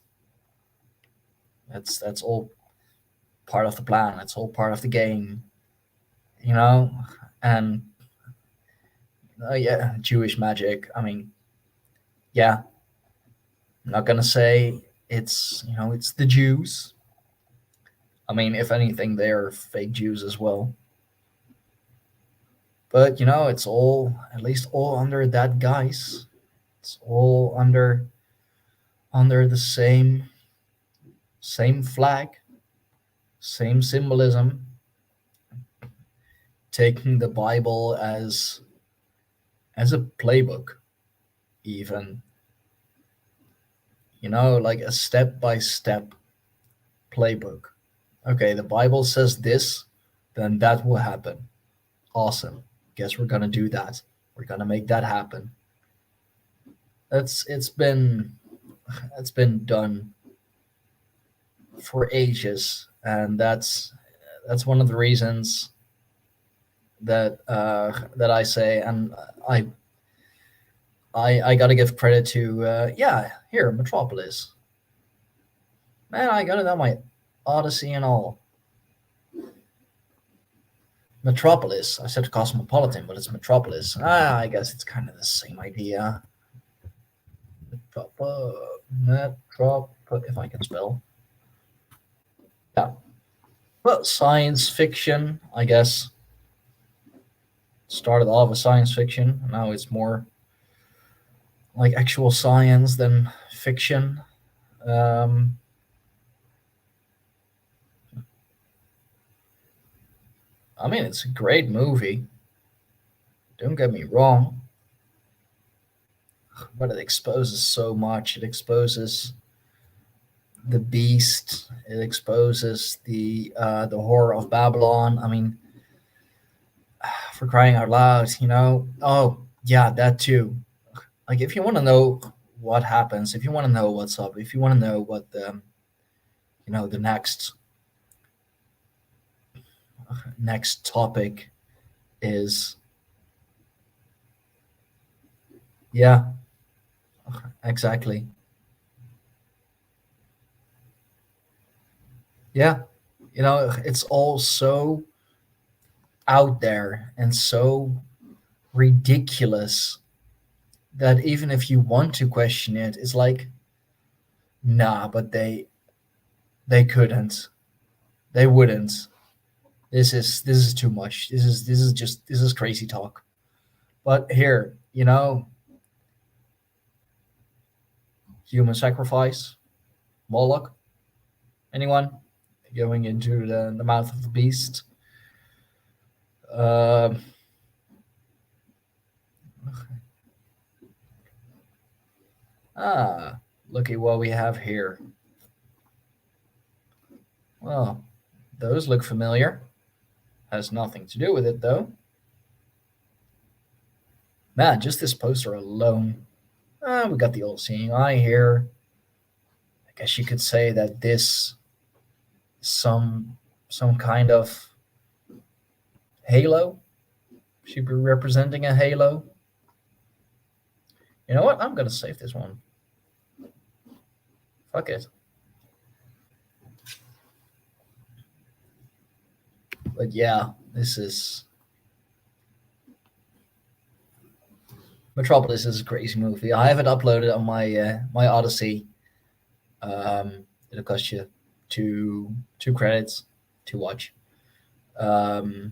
that's all part of the plan. That's all part of the game, and Jewish magic. I mean, yeah, I'm not gonna say it's the Jews. I mean, if anything, they're fake Jews as well. But it's all, at least all under that guise. It's all under the same flag, same symbolism. Taking the Bible as a playbook, even. Like a step-by-step playbook. Okay, the Bible says this, then that will happen. Awesome. Guess we're gonna do that. We're gonna make that happen. It's been done for ages, and that's one of the reasons that I say, and I gotta give credit to here, Metropolis. Man, I got it on my Odyssey and all. Metropolis. I said Cosmopolitan, but it's Metropolis. I guess it's kind of the same idea. If I can spell. Yeah. Well, science fiction, I guess. Started off as science fiction. Now it's more like actual science than fiction. I mean, it's a great movie. Don't get me wrong. But it exposes so much. It exposes the beast. It exposes the horror of Babylon. I mean, for crying out loud, Oh, yeah, that too. Like, if you want to know what happens, if you want to know what's up, if you want to know what the next topic is, yeah, exactly. Yeah, it's all so out there and so ridiculous that even if you want to question it, it's like, nah, but they couldn't, they wouldn't. This is too much. This is crazy talk. But here, human sacrifice, Moloch, anyone going into the mouth of the beast? Ah, look at what we have here. Well, those look familiar. Has nothing to do with it, though. Man, just this poster alone. We got the old seeing eye here. I guess you could say that this is some kind of halo. Should be representing a halo. You know what? I'm gonna save this one. Fuck it. But yeah, this is Metropolis is a crazy movie. I have it uploaded on my Odyssey. It'll cost you two credits to watch. Okay.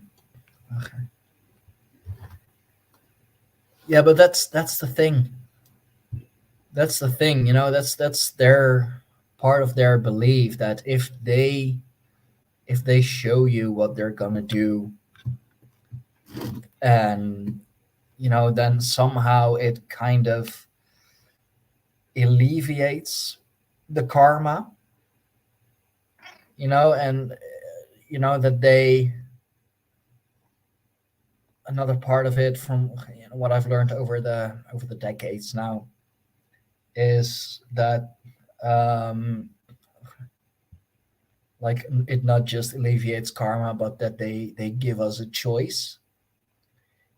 Yeah, but that's the thing. That's the thing. You know, that's their part of their belief that if they show you what they're gonna do, and then somehow it kind of alleviates the karma, and that they another part of it from what I've learned over the decades now is that like it not just alleviates karma, but that they give us a choice.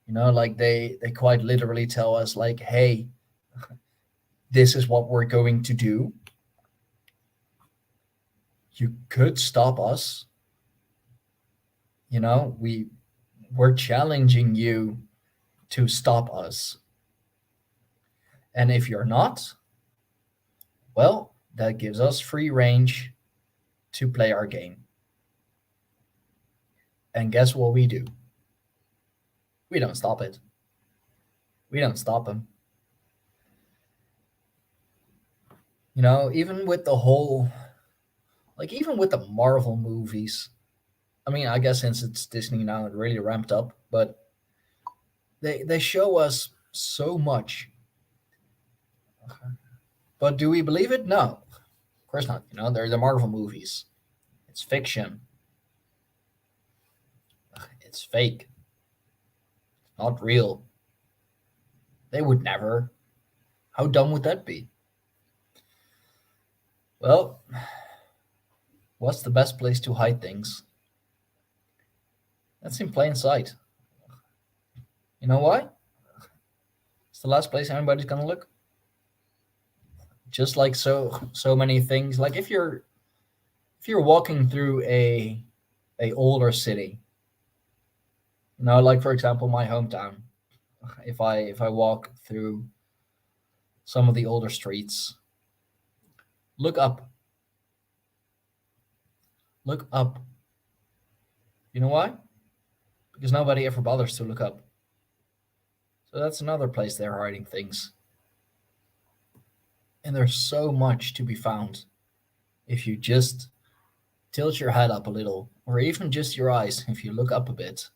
Like they quite literally tell us like, hey, this is what we're going to do. You could stop us. We're challenging you to stop us. And if you're not, well, that gives us free range to play our game. And guess what we do? We don't stop it. We don't stop them. Even with the whole, even with the Marvel movies, I mean, I guess since it's Disney now, it really ramped up, but they show us so much. But do we believe it? No, of course not. They're the Marvel movies. It's fiction. It's fake. It's not real. They would never. How dumb would that be? Well, what's the best place to hide things? That's in plain sight. You know why? It's the last place anybody's gonna look. Just like so many things. Like if you're walking through a older city, like for example my hometown. If I walk through some of the older streets, look up. Look up. You know why? Because nobody ever bothers to look up. So that's another place they're hiding things. And there's so much to be found if you just tilt your head up a little, or even just your eyes if you look up a bit.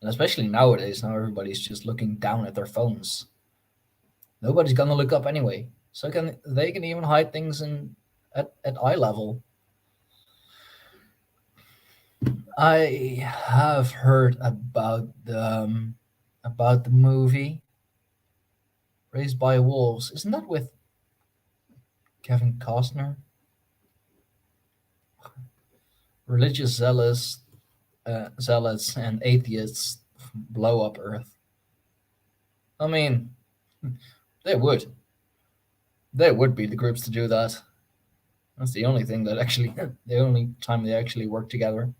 And especially nowadays, now everybody's just looking down at their phones. Nobody's gonna look up anyway. So they can even hide things at eye level. I have heard about the movie Raised by Wolves. Isn't that with Kevin Costner? Religious zealots and atheists blow up Earth. I mean, they would be the groups to do that. That's the only thing that actually, the only time they actually work together.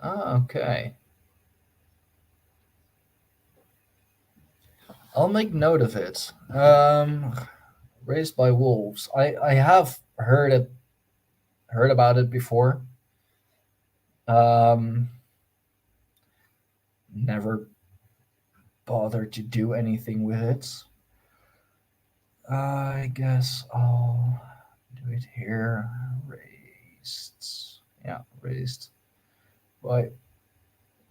Okay. I'll make note of it. Raised by Wolves. I have heard about it before. Never bothered to do anything with it. I guess I'll do it here. Raised. Yeah, Raised by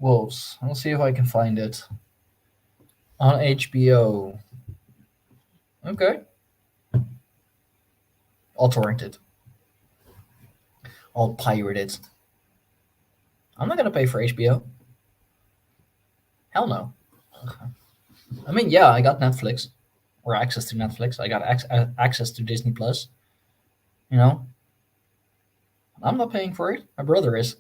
Wolves. I'll see if I can find it on HBO. Okay. I'll torrent it. I'll pirate it. I'm not gonna pay for HBO. Hell no. I mean, yeah, I got Netflix or access to Netflix. I got access to Disney Plus. You know, I'm not paying for it. My brother is.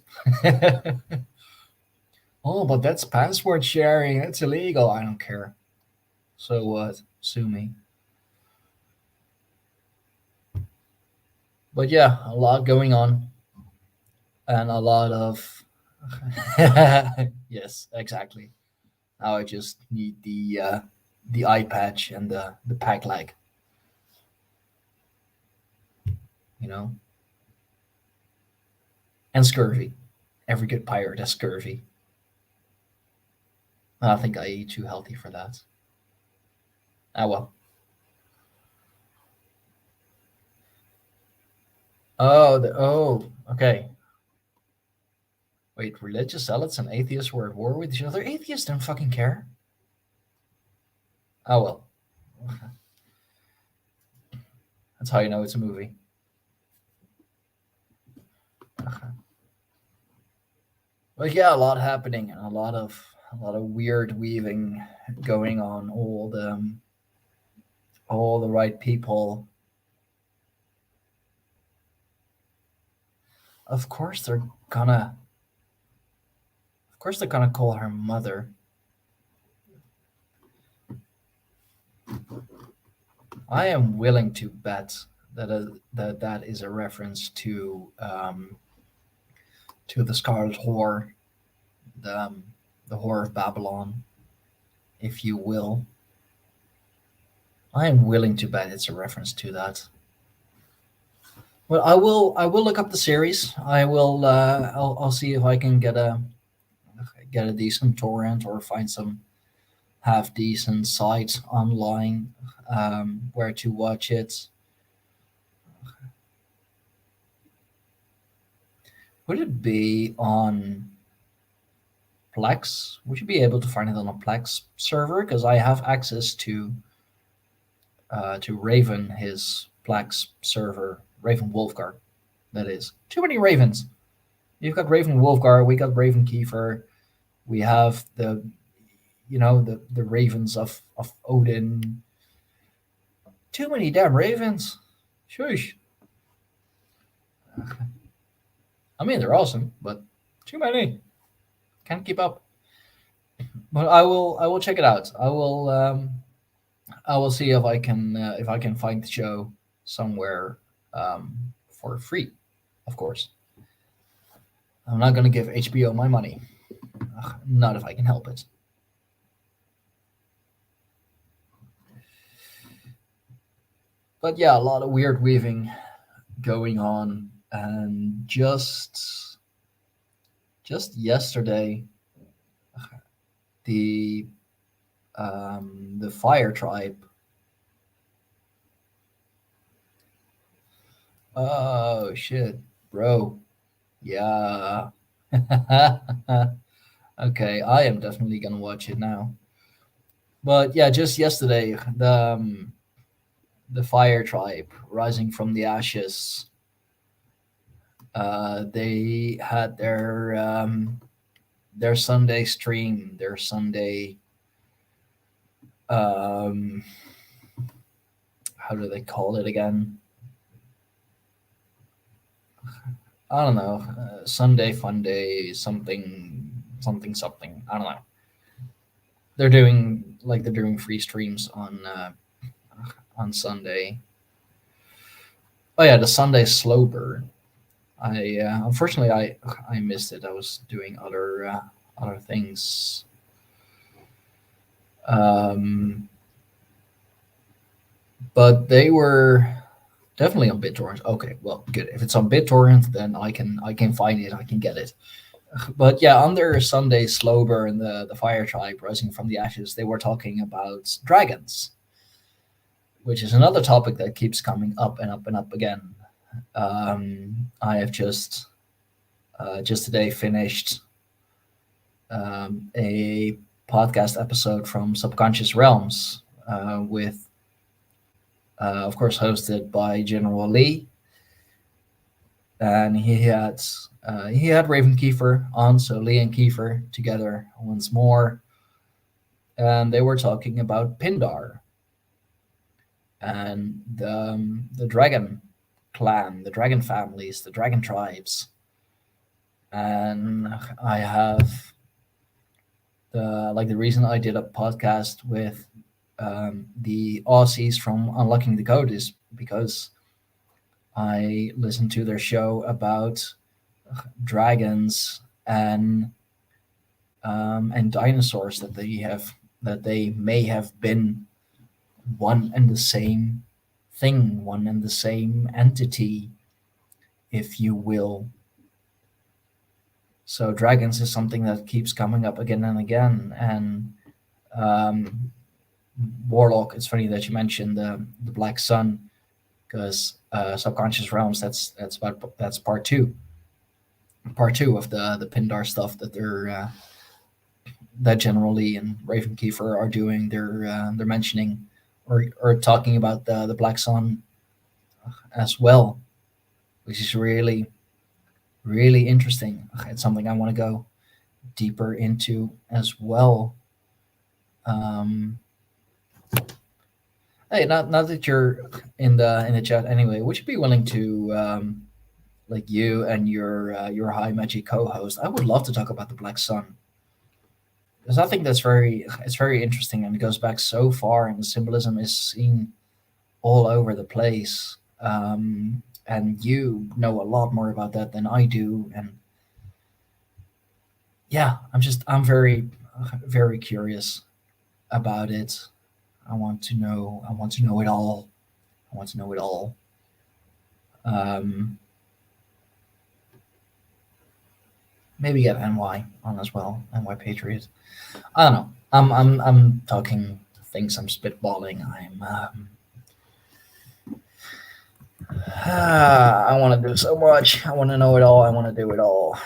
Oh, but that's password sharing. That's illegal. I don't care. So what? Sue me. But yeah, a lot going on, and a lot of. Yes, exactly. Now I just need the eye patch and the pack lag. You know, and scurvy. Every good pirate has scurvy. I think I eat too healthy for that. Ah well. Okay. Wait, religious zealots and atheists were at war with each other? Atheists don't fucking care. Oh well. That's how you know it's a movie. But yeah, a lot happening and a lot of weird weaving going on. All the right people. Of course they're gonna call her mother. I am willing to bet that is a reference to the Scarlet Whore, the Whore of Babylon, if you will. I am willing to bet it's a reference to that. Well, I will look up the series. I will. I'll see if I can get a decent torrent or find some half decent sites online where to watch it. Would it be on Plex? Would you be able to find it on a Plex server? Because I have access to Raven, his Plex server, Raven Wolfgar. That is too many Ravens. You've got Raven Wolfgar. We got Raven Kiefer. We have the ravens of Odin. Too many damn ravens. Shush. I mean, they're awesome, but too many. Can't keep up. But I will check it out. I will see if I can find the show somewhere for free. Of course, I'm not going to give HBO my money. Not if I can help it. But yeah, a lot of weird weaving going on, and just yesterday, the Fire Tribe. Oh shit, bro. Yeah. Okay, I am definitely gonna watch it now. But yeah, just yesterday, the Fire Tribe rising from the ashes. They had their Sunday stream, their Sunday. How do they call it again? I don't know. Sunday Fun Day, something. I don't know. They're doing free streams on Sunday. Oh yeah, the Sunday Slow Burn. I unfortunately I missed it. I was doing other things. But they were definitely on BitTorrent. Okay, well, good. If it's on BitTorrent, then I can find it. I can get it. But yeah, under Sunday Slow Burn, the Fire Tribe rising from the ashes, they were talking about dragons, which is another topic that keeps coming up and up and up again. I have just today finished a podcast episode from Subconscious Realms with, of course, hosted by General Lee, and he had Raven Kiefer on, so Lee and Kiefer together once more, and they were talking about Pindar and the dragon clan, the dragon families, the dragon tribes, and I have the reason I did a podcast with the Aussies from Unlocking the Code is because I listened to their show about dragons and dinosaurs that they may have been one and the same thing, one and the same entity, if you will. So dragons is something that keeps coming up again and again, and Warlock. It's funny that you mentioned the Black Sun, because Subconscious Realms. That's part two of the Pindar stuff that they're that General Lee and Raven Kiefer are doing. They're mentioning or talking about the Black Sun as well, which is really really interesting. It's something I want to go deeper into as well. Hey, not that you're in the chat anyway, would you be willing to like you and your high magic co-host? I would love to talk about the Black Sun, because I think it's very interesting, and it goes back so far, and the symbolism is seen all over the place. And you know a lot more about that than I do, and yeah, I'm very very curious about it. I want to know it all. I want to know it all. Maybe get NY on as well, NY Patriot. I don't know. I'm talking things. I'm spitballing. I want to do so much. I want to know it all. I want to do it all.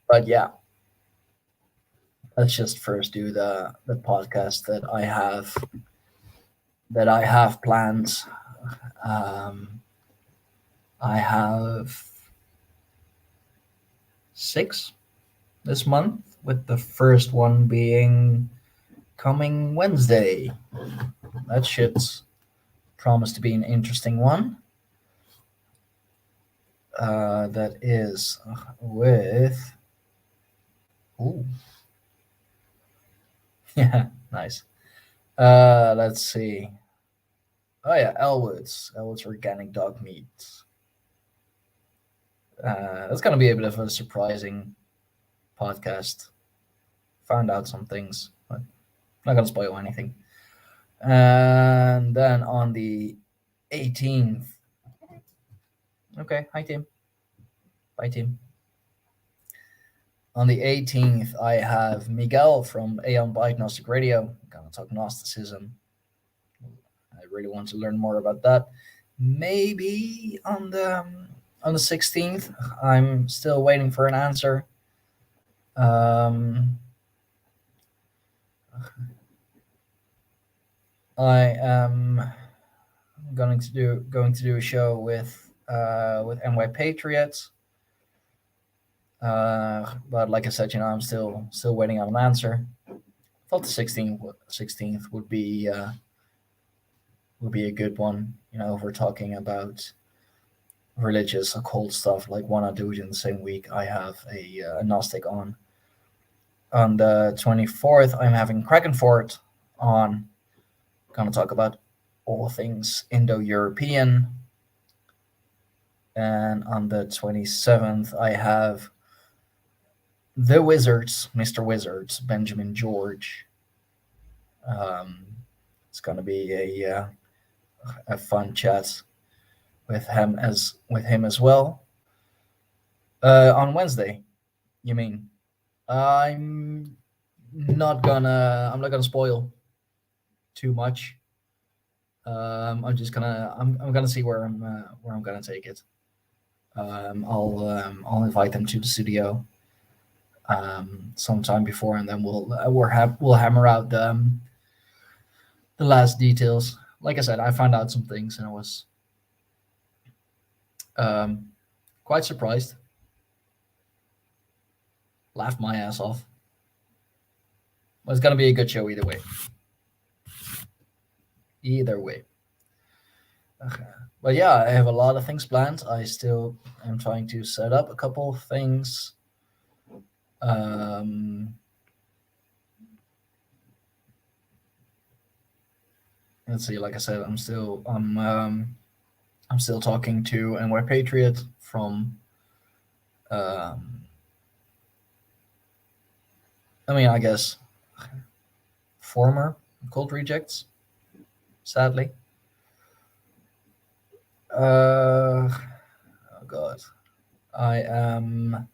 But yeah, let's just first do the podcast that I have planned. I have 6 this month, with the first one being coming Wednesday. That shit's promised to be an interesting one. That is with... Ooh. Yeah, nice. Let's see. Oh yeah, Elwood's Organic Dog Meat. That's gonna be a bit of a surprising podcast. Found out some things, but not gonna spoil anything. And then on the 18th. Okay, hi team. Bye team. On the 18th, I have Miguel from Aeon Gnostic Radio. Gonna talk Gnosticism. I really want to learn more about that. Maybe on the 16th. I'm still waiting for an answer. I am going to do a show with NY Patriots. But like I said, I'm still waiting on an answer. I thought the 16th would be a good one. If we're talking about religious occult stuff, like why not do it in the same week I have a Gnostic on. On the 24th, I'm having Krakenfort on. Gonna talk about all things Indo-European. And on the 27th, I have the Wizards, Mr. Wizards, Benjamin George. It's gonna be a fun chat with him as well. On Wednesday, you mean? I'm not gonna spoil too much. I'm gonna see where I'm gonna take it. I'll invite them to the studio sometime before, and then we'll hammer out the last details. Like I said, I found out some things, and I was um, quite surprised. Laughed my ass off. But it's gonna be a good show either way. Either way. Okay. But yeah, I have a lot of things planned. I still am trying to set up a couple of things. Um, let's see. Like I said, I'm still talking to NY Patriot from. I guess former Cold Rejects. Sadly. Oh God, I am.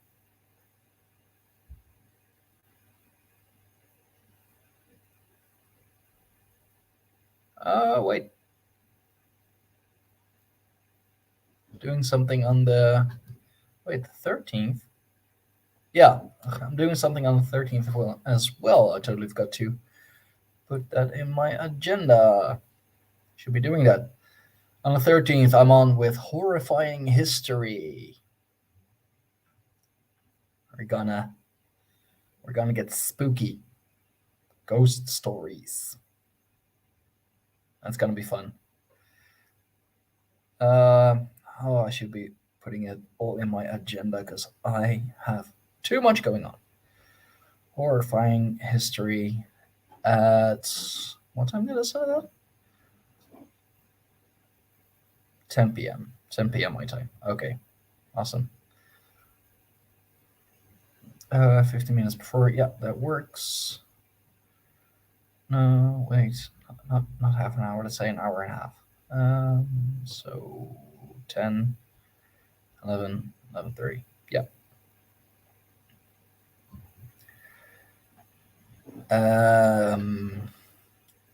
Wait. Doing something on the 13th. Yeah, I'm doing something on the 13th as well. I totally forgot to put that in my agenda. Should be doing that. On the 13th, I'm on with Horrifying History. We're gonna get spooky. Ghost stories. That's gonna be fun. I should be putting it all in my agenda because I have too much going on. Horrifying History at what time did I say that? 10 p.m. 10 p.m. my time. Okay, awesome. 15 minutes before. Yeah, that works. No, wait, not half an hour. Let's say an hour and a half. So 10, 11, 11:30. Yeah.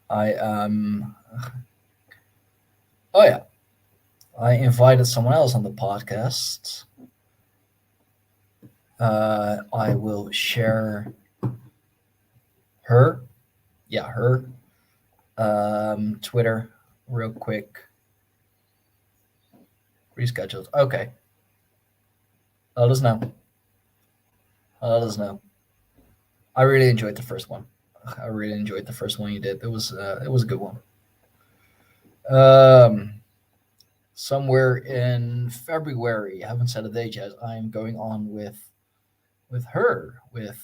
I Oh yeah, I invited someone else on the podcast. I will share her, Twitter real quick. Rescheduled. Okay. Let us know. Let us know. I really enjoyed the first one. I really enjoyed the first one you did. It was a good one. Somewhere in February, I haven't set a date yet. I'm going on with her with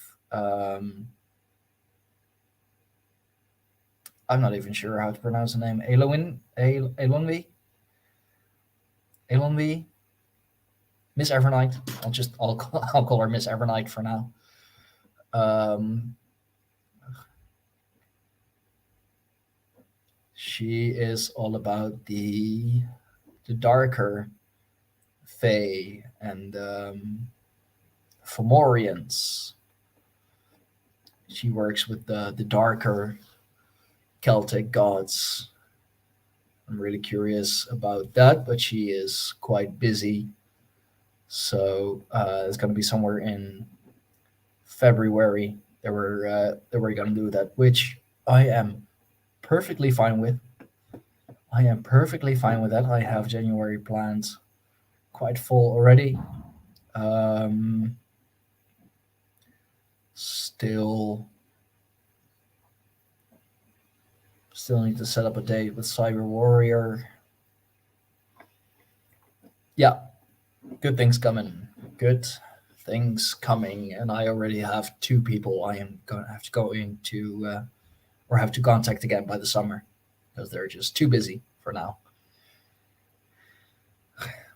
I'm not even sure how to pronounce the name. Elonvi. Miss Evernight. I'll call her Miss Evernight for now. She is all about the darker Fae and Fomorians. She works with the darker Celtic gods. I'm really curious about that, but she is quite busy. So it's going to be somewhere in February that we're going to do that, which I am perfectly fine with. I am perfectly fine with that. I have January plans quite full already. Still need to set up a date with Cyber Warrior. Yeah, good things coming. Good things coming, and I already have 2 people I am going to have to or have to contact again by the summer because they're just too busy for now.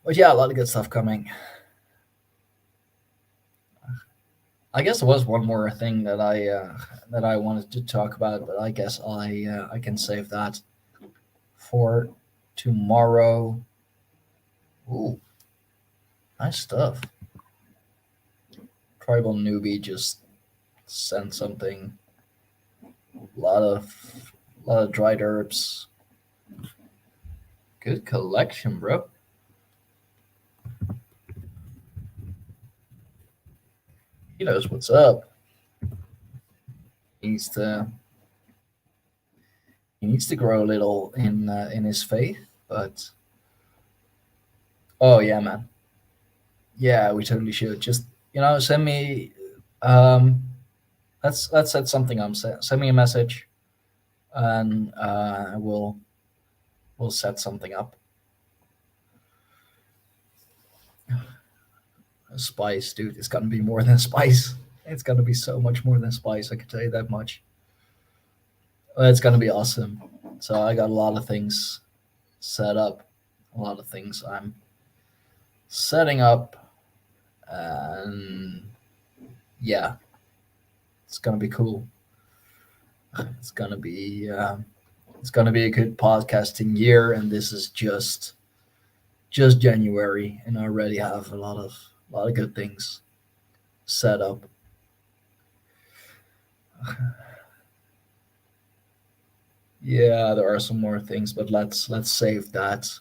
But yeah, a lot of good stuff coming. I guess there was one more thing that I wanted to talk about, but I guess I can save that for tomorrow. Ooh, nice stuff. Tribal Newbie just sent something. A lot of dried herbs. Good collection, bro. He knows what's up. He needs to grow a little in his faith, but oh yeah, man. Yeah, we totally should. Just send me. Um, let's set something up. Send me a message, and we'll set something up. Spice, dude. It's gonna be more than spice. It's gonna be so much more than spice. I can tell you that much. It's gonna be awesome. So I got a lot of things set up. A lot of things I'm setting up, and yeah, it's gonna be cool. It's gonna be a good podcasting year, and this is just January, and I already have a lot of good things set up. Yeah, there are some more things, but let's save that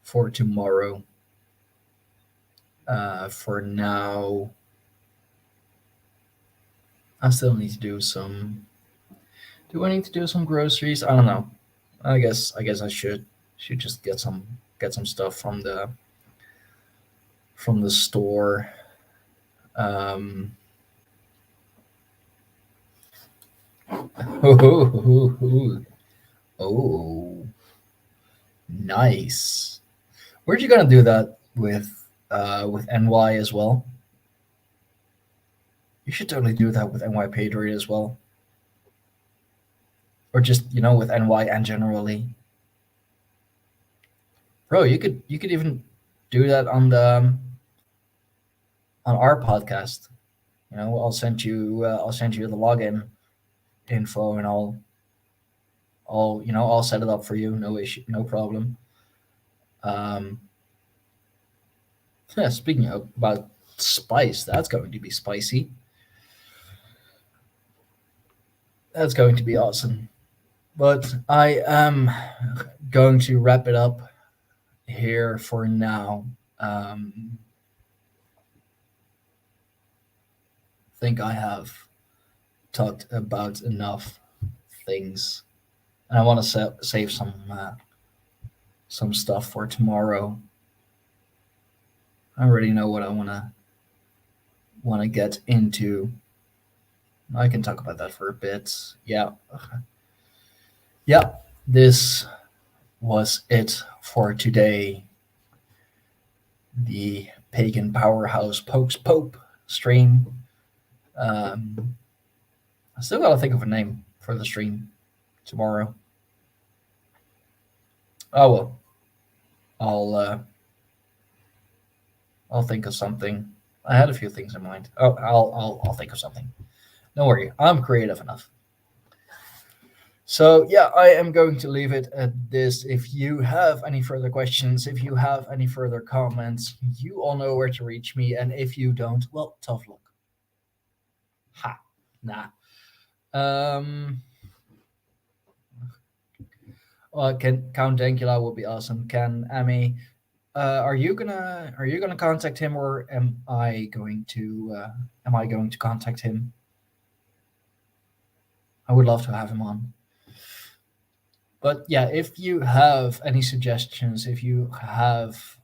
for tomorrow. For now, I still need to do some. Do I need to do some groceries? I don't know. I guess I should just get some stuff from the store. Um, oh, nice. Weren't you gonna do that with NY as well? You should totally do that with NY Patriot as well, or just with NY and generally. Bro, you could even do that on our podcast. I'll send you the login info, and I'll set it up for you. No issue, no problem. Yeah, speaking about spice, that's going to be spicy. That's going to be awesome. But I am going to wrap it up here for now. I think I have talked about enough things, and I want to save some stuff for tomorrow. I already know what I want to get into. I can talk about that for a bit. Yeah. This was it for today. The Pagan Powerhouse Pokes Pope stream. I still gotta think of a name for the stream tomorrow. Oh well, I'll think of something. I had a few things in mind. Oh, I'll think of something. Don't worry, I'm creative enough. So yeah, I am going to leave it at this. If you have any further questions, if you have any further comments, you all know where to reach me. And if you don't, well, tough luck. Ha, nah. Can Count Dankula would be awesome. Can Amy? Are you gonna contact him, or am I going to contact him? I would love to have him on. But yeah, if you have any suggestions, if you have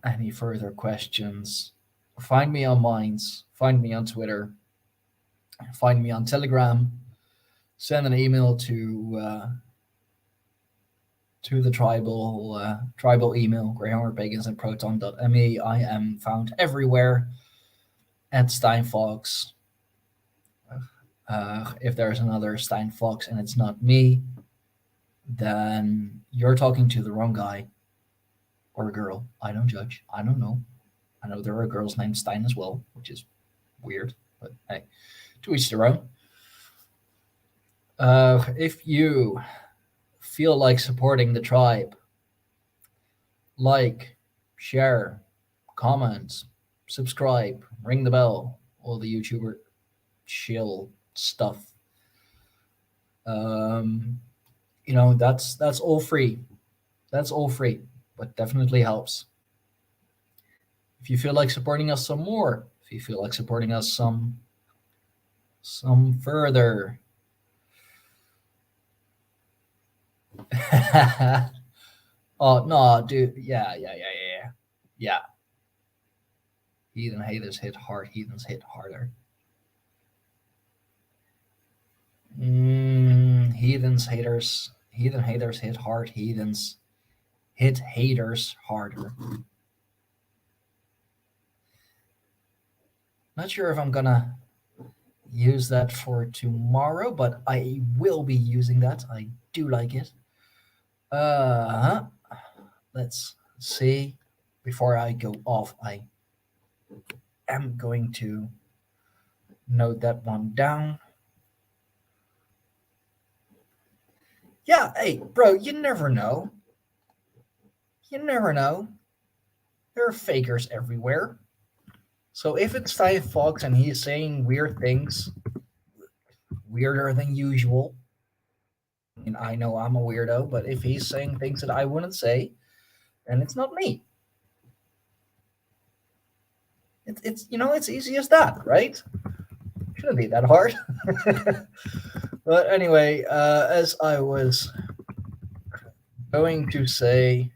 any further questions, find me on Minds, find me on Twitter, find me on Telegram, send an email to the tribal email, Greyhorn Pagans and Proton.me. I am found everywhere at Steinfox. If there's another Steinfox and it's not me, then you're talking to the wrong guy or a girl. I don't judge. I don't know. I know there are girls named Stein as well, which is weird, but hey, to each their own. If you feel like supporting the tribe, like, share, comment, subscribe, ring the bell, all the YouTuber chill stuff. Um, that's all free. That's all free, but definitely helps. If you feel like supporting us some more, if you feel like supporting us some further. Oh no, dude. Yeah. Heathen haters hit hard. Heathens hit harder. Heathen haters hit hard. Heathens hit haters harder. Not sure if I'm gonna use that for tomorrow, but I will be using that. I do like it. Uh, let's see. Before I go off, I am going to note that one down. Yeah, hey, bro, you never know. You never know. There are fakers everywhere. So if it's Ty Fox and he's saying weird things, weirder than usual, and I know I'm a weirdo, but if he's saying things that I wouldn't say, then it's not me. It's it's easy as that, right? Shouldn't be that hard. But anyway, as I was going to say,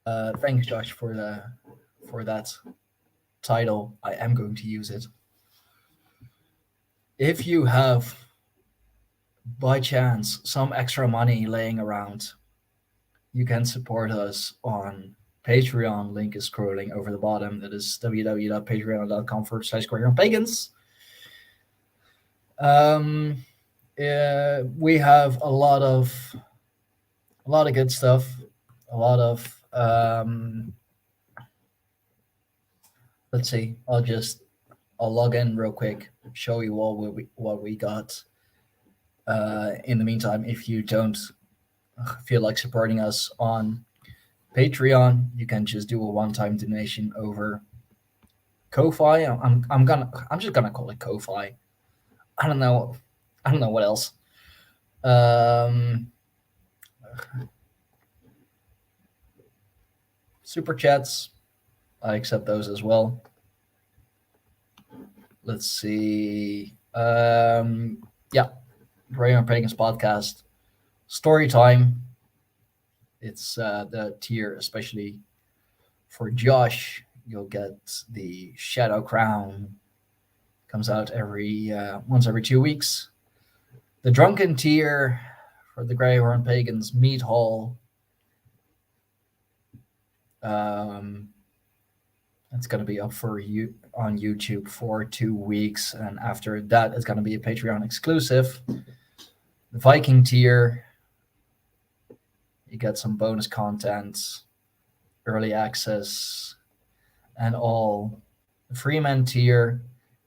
thanks Josh for that title. I am going to use it. If you have by chance some extra money laying around, you can support us on Patreon. Link is scrolling over the bottom. That is www.patreon.com/Greyhorn Pagans. We have a lot of good stuff. A lot of let's see. I'll log in real quick, show you all what we got. In the meantime, if you don't feel like supporting us on Patreon, you can just do a one-time donation over Ko-fi. I'm just gonna call it Ko-fi. I don't know what else. Super chats, I accept those as well. Let's see. Yeah, Greyhorn Pagans podcast, story time. It's the tier, especially for Josh. You'll get the Shadow Crown. Comes out once every 2 weeks. The Drunken tier for the Greyhorn Pagans Meat Hall. It's going to be up for you on YouTube for 2 weeks, and after that, it's going to be a Patreon exclusive. The Viking tier, you get some bonus content, early access, and all. The Freeman tier,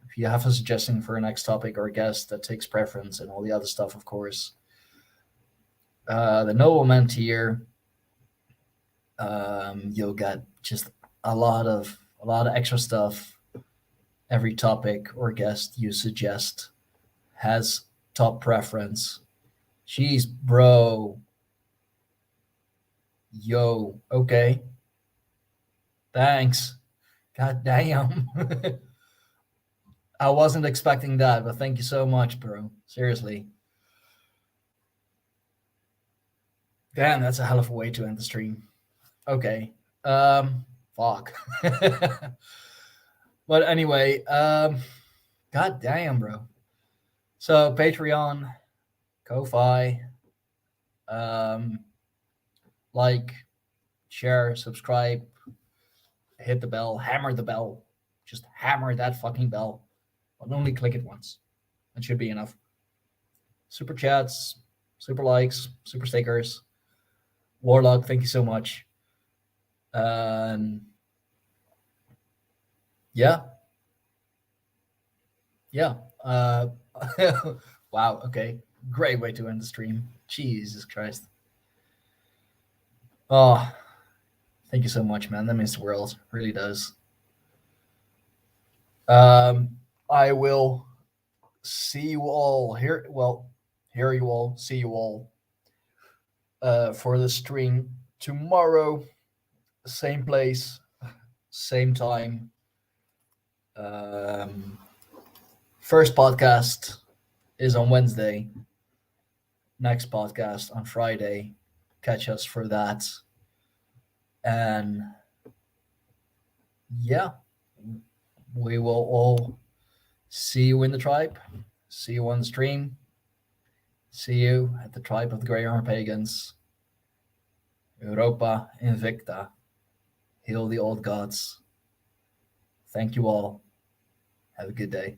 if you have a suggestion for a next topic or a guest, that takes preference, and all the other stuff, of course. The Nobleman tier, you'll get just a lot of extra stuff. Every topic or guest you suggest has top preference. Jeez, bro. Yo, okay. Thanks. God damn. I wasn't expecting that, but thank you so much, bro. Seriously. Damn, that's a hell of a way to end the stream. Okay. Fuck. But anyway, god damn, bro. So Patreon, Ko-fi, like, share, subscribe, hit the bell, hammer the bell. Just hammer that fucking bell. But only click it once. That should be enough. Super chats, super likes, super stickers. Warlock, thank you so much. Yeah. Wow. Okay. Great way to end the stream. Jesus Christ. Oh, thank you so much, man. That means the world. Really does. I will see you all here. Well, hear you all, see you all for the stream tomorrow. Same place, same time. First podcast is on Wednesday. Next podcast on Friday. Catch us for that. And yeah, we will all see you in the tribe. See you on the stream. See you at the tribe of the Greyhorn Pagans. Europa Invicta. Hail the old gods. Thank you all. Have a good day.